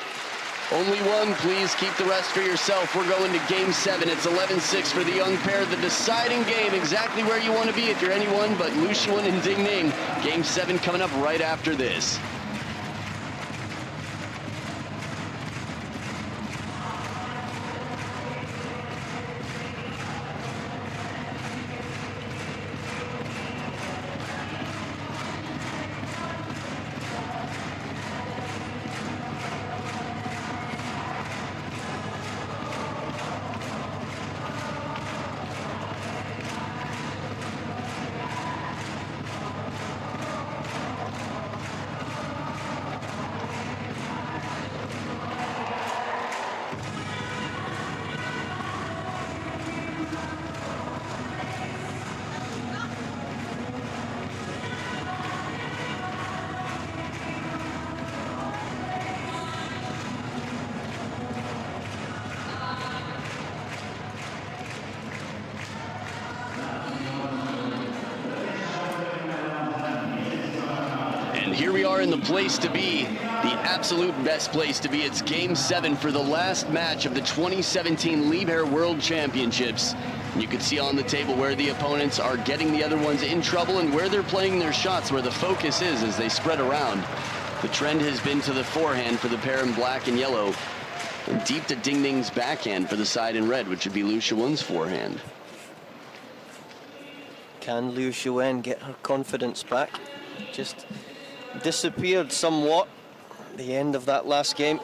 Only one, please. Keep the rest for yourself. We're going to game 7. It's 11-6 for the young pair. The deciding game, exactly where you want to be if you're anyone but LIU Shiwen and Ning. Game 7 coming up right after this. Here we are in the place to be, the absolute best place to be. It's game 7 for the last match of the 2017 Liebherr World Championships. And you can see on the table where the opponents are getting the other ones in trouble and where they're playing their shots, where the focus is as they spread around. The trend has been to the forehand for the pair in black and yellow, and deep to Ding Ning's backhand for the side in red, which would be LIU Shiwen's forehand. Can LIU Shiwen get her confidence back? Just disappeared somewhat at the end of that last game.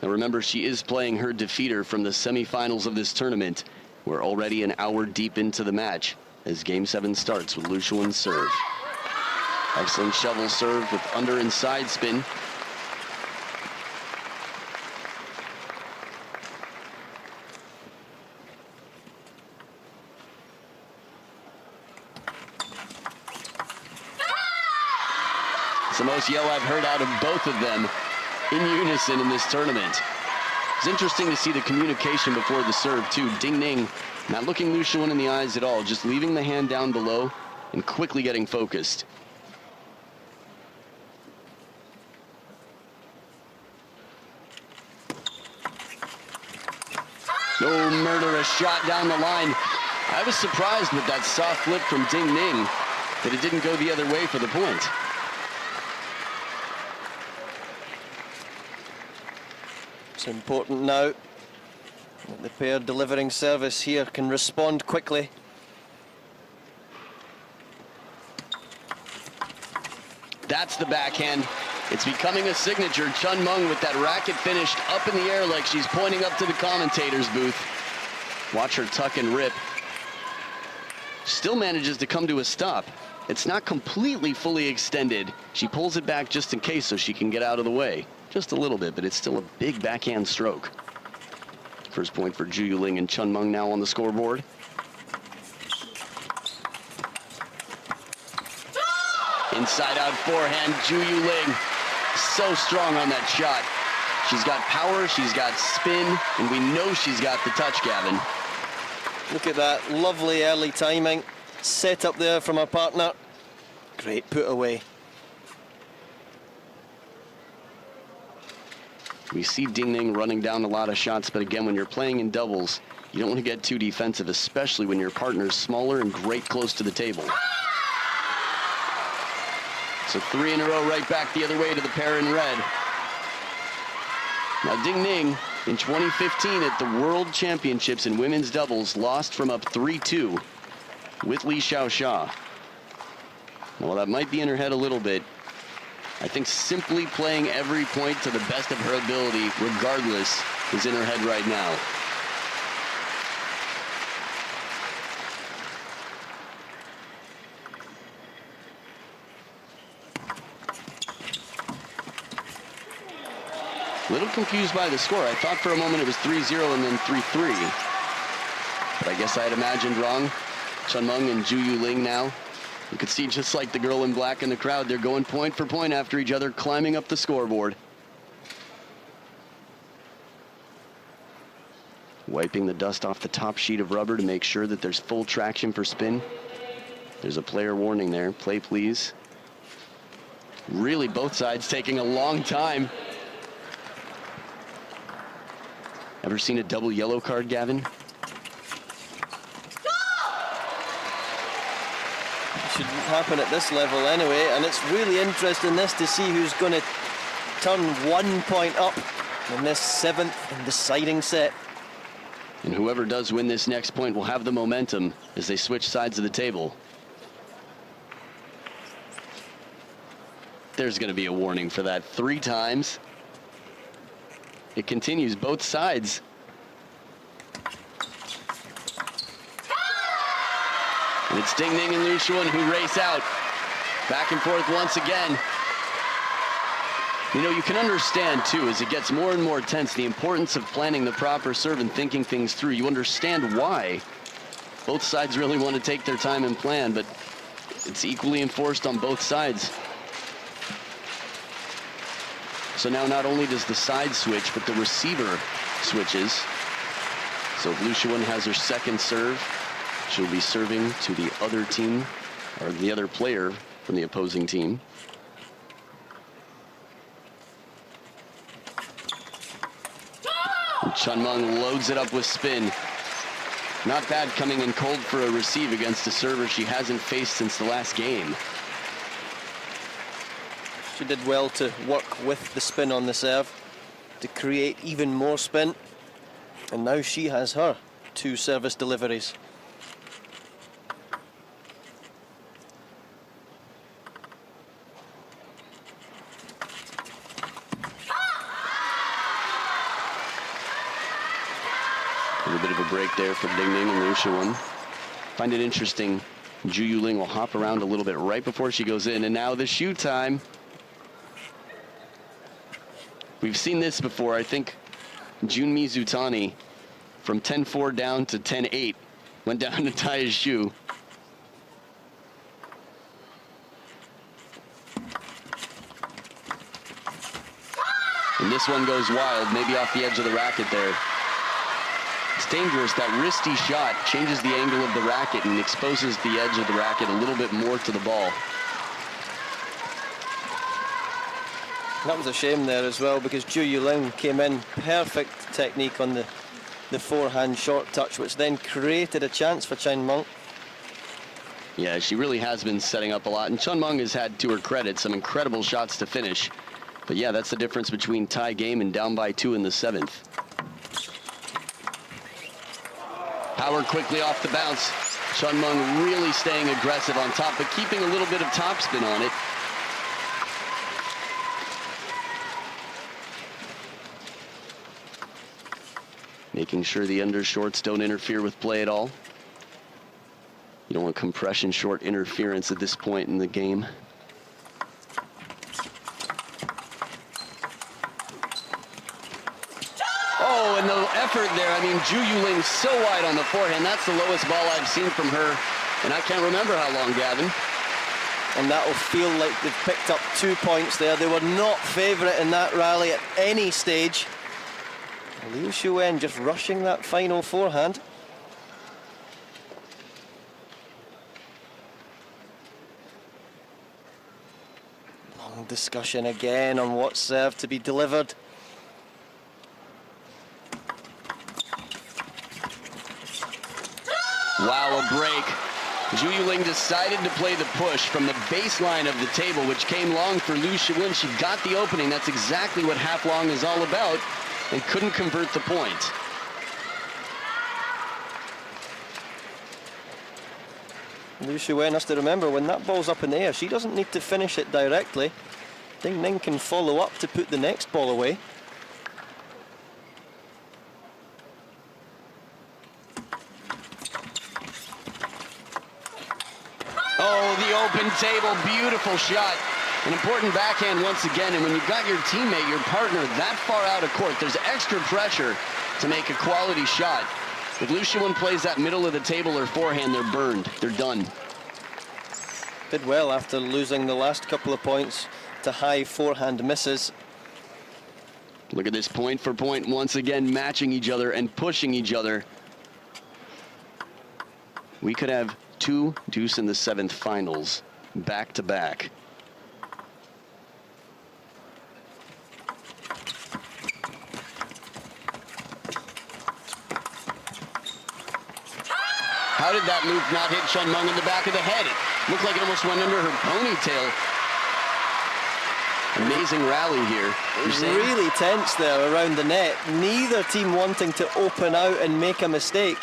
Now remember, she is playing her defeater from the semifinals of this tournament. We're already an hour deep into the match as game 7 starts with LIU Shiwen's serve. Excellent shovel serve with under and side spin. It's the most yell I've heard out of both of them in unison in this tournament. It's interesting to see the communication before the serve too. Ding Ning not looking LIU Shiwen in the eyes at all, just leaving the hand down below and quickly getting focused. No, murderous shot down the line. I was surprised with that soft flip from Ding Ning that it didn't go the other way for the point. It's important now that the pair delivering service here can respond quickly. That's the backhand. It's becoming a signature. CHEN Meng with that racket finished up in the air like she's pointing up to the commentator's booth. Watch her tuck and rip. Still manages to come to a stop. It's not completely fully extended. She pulls it back just in case so she can get out of the way. Just a little bit, but it's still a big backhand stroke. First point for ZHU Yuling and CHEN Meng now on the scoreboard. Inside out forehand, ZHU Yuling. So strong on that shot. She's got power, she's got spin, and we know she's got the touch, Gavin. Look at that lovely early timing. Set up there from her partner. Great put away. We see Ding Ning running down a lot of shots, but again, when you're playing in doubles, you don't want to get too defensive, especially when your partner's smaller and great close to the table. So 3 in a row right back the other way to the pair in red. Now Ning in 2015 at the World Championships in women's doubles lost from up 3-2 with Li Xiaoxia. Now, while that might be in her head a little bit, I think simply playing every point to the best of her ability, regardless, is in her head right now. A little confused by the score. I thought for a moment it was 3-0 and then 3-3. But I guess I had imagined wrong. CHEN Meng and ZHU Yuling now. You could see, just like the girl in black in the crowd, they're going point for point after each other, climbing up the scoreboard. Wiping the dust off the top sheet of rubber to make sure that there's full traction for spin. There's a player warning there. Play, please. Really, both sides taking a long time. Ever seen a double yellow card, Gavin? Shouldn't happen at this level anyway, and it's really interesting this to see who's going to turn 1 point up in this 7th and deciding set. And whoever does win this next point will have the momentum as they switch sides of the table. There's going to be a warning for that 3 times. It continues, both sides. And it's Ning and LIU Shiwen who race out. Back and forth once again. You know, you can understand, too, as it gets more and more tense, the importance of planning the proper serve and thinking things through. You understand why both sides really want to take their time and plan, but it's equally enforced on both sides. So now not only does the side switch, but the receiver switches. So if LIU Shiwen has her second serve, she'll be serving to the other team, or the other player from the opposing team. And CHEN Meng loads it up with spin. Not bad coming in cold for a receive against a server she hasn't faced since the last game. She did well to work with the spin on the serve to create even more spin. And now she has her 2 service deliveries. A little bit of a break there for Ning and LIU Shiwen. Find it interesting, ZHU Yuling will hop around a little bit right before she goes in, and now the shoot time. We've seen this before. I think Junmi Zutani from 10-4 down to 10-8 went down to tie his shoe. And this one goes wild, maybe off the edge of the racket there. It's dangerous. That wristy shot changes the angle of the racket and exposes the edge of the racket a little bit more to the ball. That was a shame there as well, because ZHU Yuling came in perfect technique on the forehand short touch, which then created a chance for CHEN Meng. Yeah, she really has been setting up a lot, and CHEN Meng has had, to her credit, some incredible shots to finish. But yeah, that's the difference between tie game and down by 2 in the 7th. Power quickly off the bounce. CHEN Meng really staying aggressive on top, but keeping a little bit of topspin on it. Making sure the undershorts don't interfere with play at all. You don't want compression short interference at this point in the game. Oh, and the effort there. I mean, ZHU Yuling so wide on the forehand. That's the lowest ball I've seen from her, and I can't remember how long, Gavin. And that will feel like they've picked up 2 points there. They were not favourite in that rally at any stage. LIU Shiwen just rushing that final forehand. Long discussion again on what serve to be delivered. Wow, a break. ZHU Yuling decided to play the push from the baseline of the table, which came long for LIU Shiwen. She got the opening. That's exactly what half long is all about, and couldn't convert the point. LIU Shiwen has to remember, when that ball's up in the air, she doesn't need to finish it directly. Ning can follow up to put the next ball away. Oh, the open table, beautiful shot. An important backhand once again, and when you've got your teammate, your partner, that far out of court, there's extra pressure to make a quality shot. If LIU Shiwen plays that middle of the table or forehand, they're burned, they're done. Did well after losing the last couple of points to high forehand misses. Look at this point for point, once again matching each other and pushing each other. We could have 2 deuce in the 7th finals back to back. How did that move not hit CHEN Meng in the back of the head? It looked like it almost went under her ponytail. Amazing rally here. It was really tense there around the net. Neither team wanting to open out and make a mistake.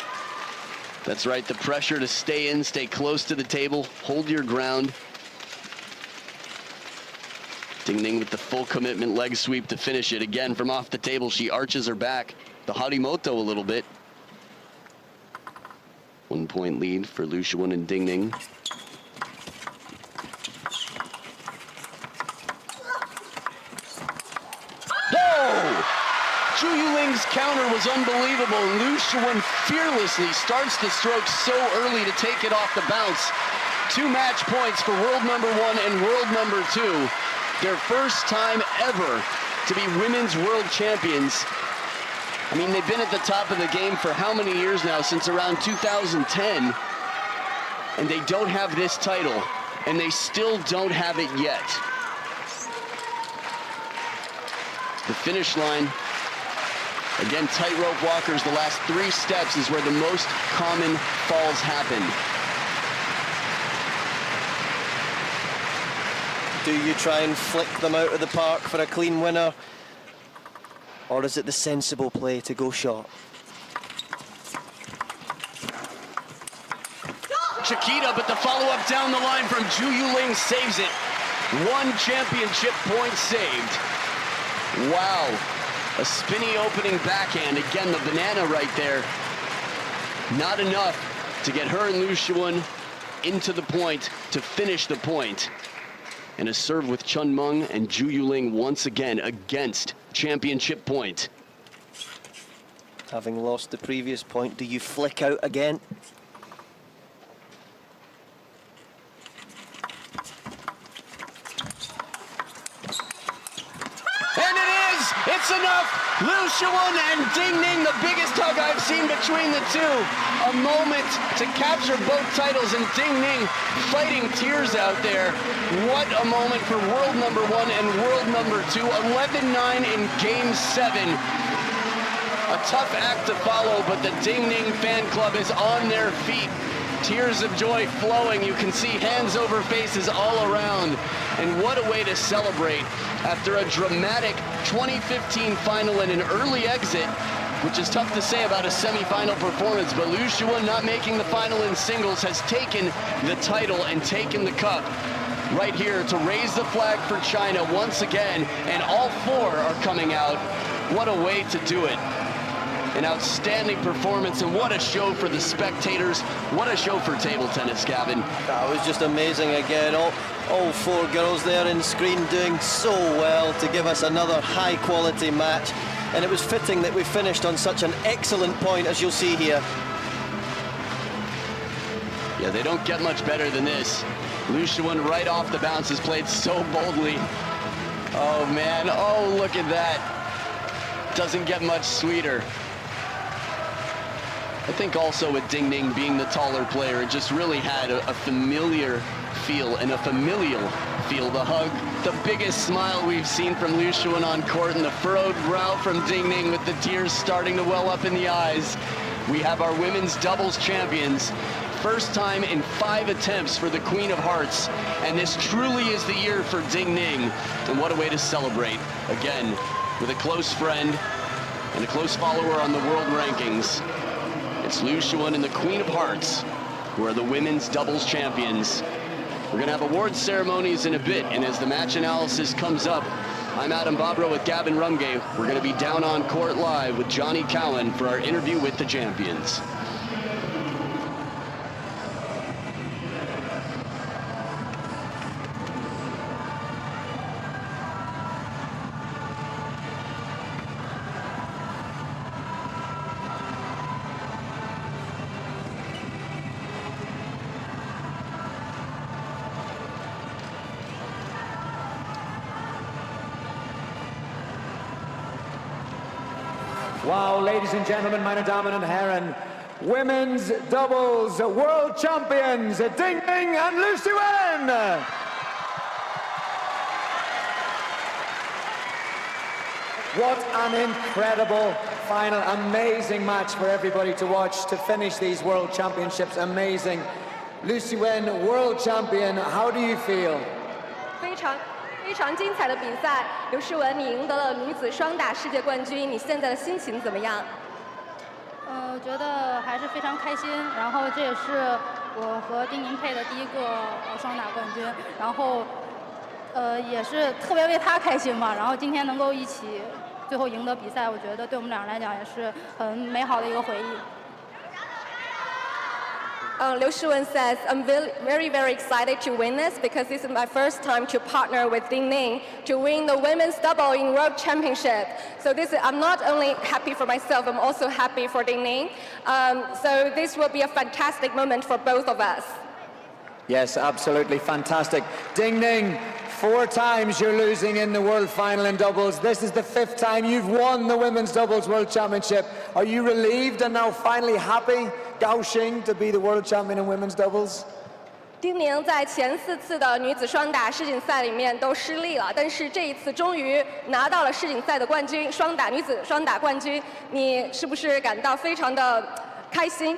That's right, the pressure to stay in, stay close to the table, hold your ground. Ning with the full commitment leg sweep to finish it. Again, from off the table, she arches her back. The Harimoto a little bit. 1 point lead for LIU Shiwen and Ning. ZHU Yuling's counter was unbelievable. LIU Shiwen fearlessly starts the stroke so early to take it off the bounce. 2 match points for world number 1 and world number 2. Their first time ever to be women's world champions. I mean, they've been at the top of the game for how many years now? Since around 2010. And they don't have this title. And they still don't have it yet. The finish line. Again, tightrope walkers, the last 3 steps is where the most common falls happen. Do you try and flick them out of the park for a clean winner? Or is it the sensible play to go short? Chiquita, but the follow-up down the line from ZHU Yuling saves it. 1 championship point saved. Wow. A spinny opening backhand. Again, the banana right there. Not enough to get her and LIU Shiwen into the point to finish the point. And a serve with CHEN Meng and ZHU Yuling once again against championship point. Having lost the previous point, do you flick out again? It's enough! LIU Shiwen and Ning, the biggest hug I've seen between the two. A moment to capture both titles, and Ning fighting tears out there. What a moment for world number 1 and world number 2. 11-9 in game 7. A tough act to follow, but the Ning fan club is on their feet. Tears of joy flowing. You can see hands over faces all around. And what a way to celebrate after a dramatic 2015 final and an early exit, which is tough to say about a semi-final performance, but LIU Shiwen not making the final in singles has taken the title and taken the cup right here to raise the flag for China once again, and all 4 are coming out. What a way to do it. An outstanding performance, and what a show for the spectators. What a show for table tennis, Gavin. That was just amazing again. All 4 girls there in screen doing so well to give us another high-quality match. And it was fitting that we finished on such an excellent point, as you'll see here. Yeah, they don't get much better than this. LIU Shiwen right off the bounce has played so boldly. Oh, man. Oh, look at that. Doesn't get much sweeter. I think also with Ning being the taller player, it just really had a familiar feel and a familial feel. The hug, the biggest smile we've seen from LIU Shiwen on court, and the furrowed brow from Ning with the tears starting to well up in the eyes. We have our women's doubles champions first time in 5 attempts for the Queen of Hearts. And this truly is the year for Ning. And what a way to celebrate. Again, with a close friend and a close follower on the world rankings. It's LIU Shiwen and the Queen of Hearts, who are the women's doubles champions. We're going to have awards ceremonies in a bit, and as the match analysis comes up, I'm Adam Bobrow with Gavin Rumgay. We're going to be down on court live with Johnny Cowan for our interview with the champions. Wow, ladies and gentlemen, meine Damen und Herren, women's doubles world champions, Ning and LIU Shiwen. What an incredible final, amazing match for everybody to watch to finish these world championships. Amazing. LIU Shiwen, world champion, how do you feel? 非常精彩的比赛，刘诗雯，你赢得了女子双打世界冠军，你现在的心情怎么样？我觉得还是非常开心，然后这也是我和丁宁配的第一个双打冠军，然后也是特别为她开心嘛，然后今天能够一起最后赢得比赛，我觉得对我们俩来讲也是很美好的一个回忆。Liu Shiwen says, I'm very, very excited to win this because this is my first time to partner with Ning to win the women's double in World Championship. So I'm not only happy for myself, I'm also happy for Ning. So this will be a fantastic moment for both of us. Yes, absolutely fantastic. Ning, 4 times you're losing in the world final in doubles. This is the 5th time you've won the women's doubles world championship. Are you relieved and now finally happy, Gaoxing, to be the world champion in women's doubles? 丁宁在前4次的女子双打世锦赛里面都失利了，但是这一次终于拿到了世锦赛的冠军，女子双打冠军，你是不是感到非常的开心？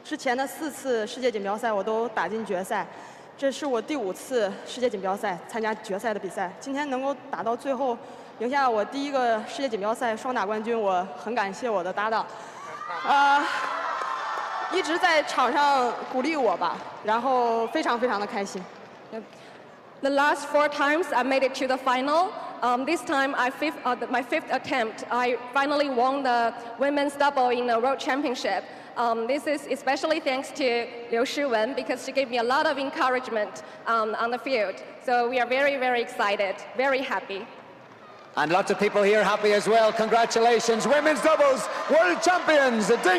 之前的4次世界锦标赛我都打进决赛，这是我第5次世界锦标赛参加决赛的比赛。今天能够打到最后，赢下我第1个世界锦标赛双打冠军，我很感谢我的搭档，一直在场上鼓励我吧，然后非常的开心。The last 4 times I made it to the final. This time, my 5th attempt, I finally won the women's double in the World Championship. This is especially thanks to Liu Shiwen because she gave me a lot of encouragement on the field. So we are very, very excited, very happy. And lots of people here happy as well. Congratulations, women's doubles world champions.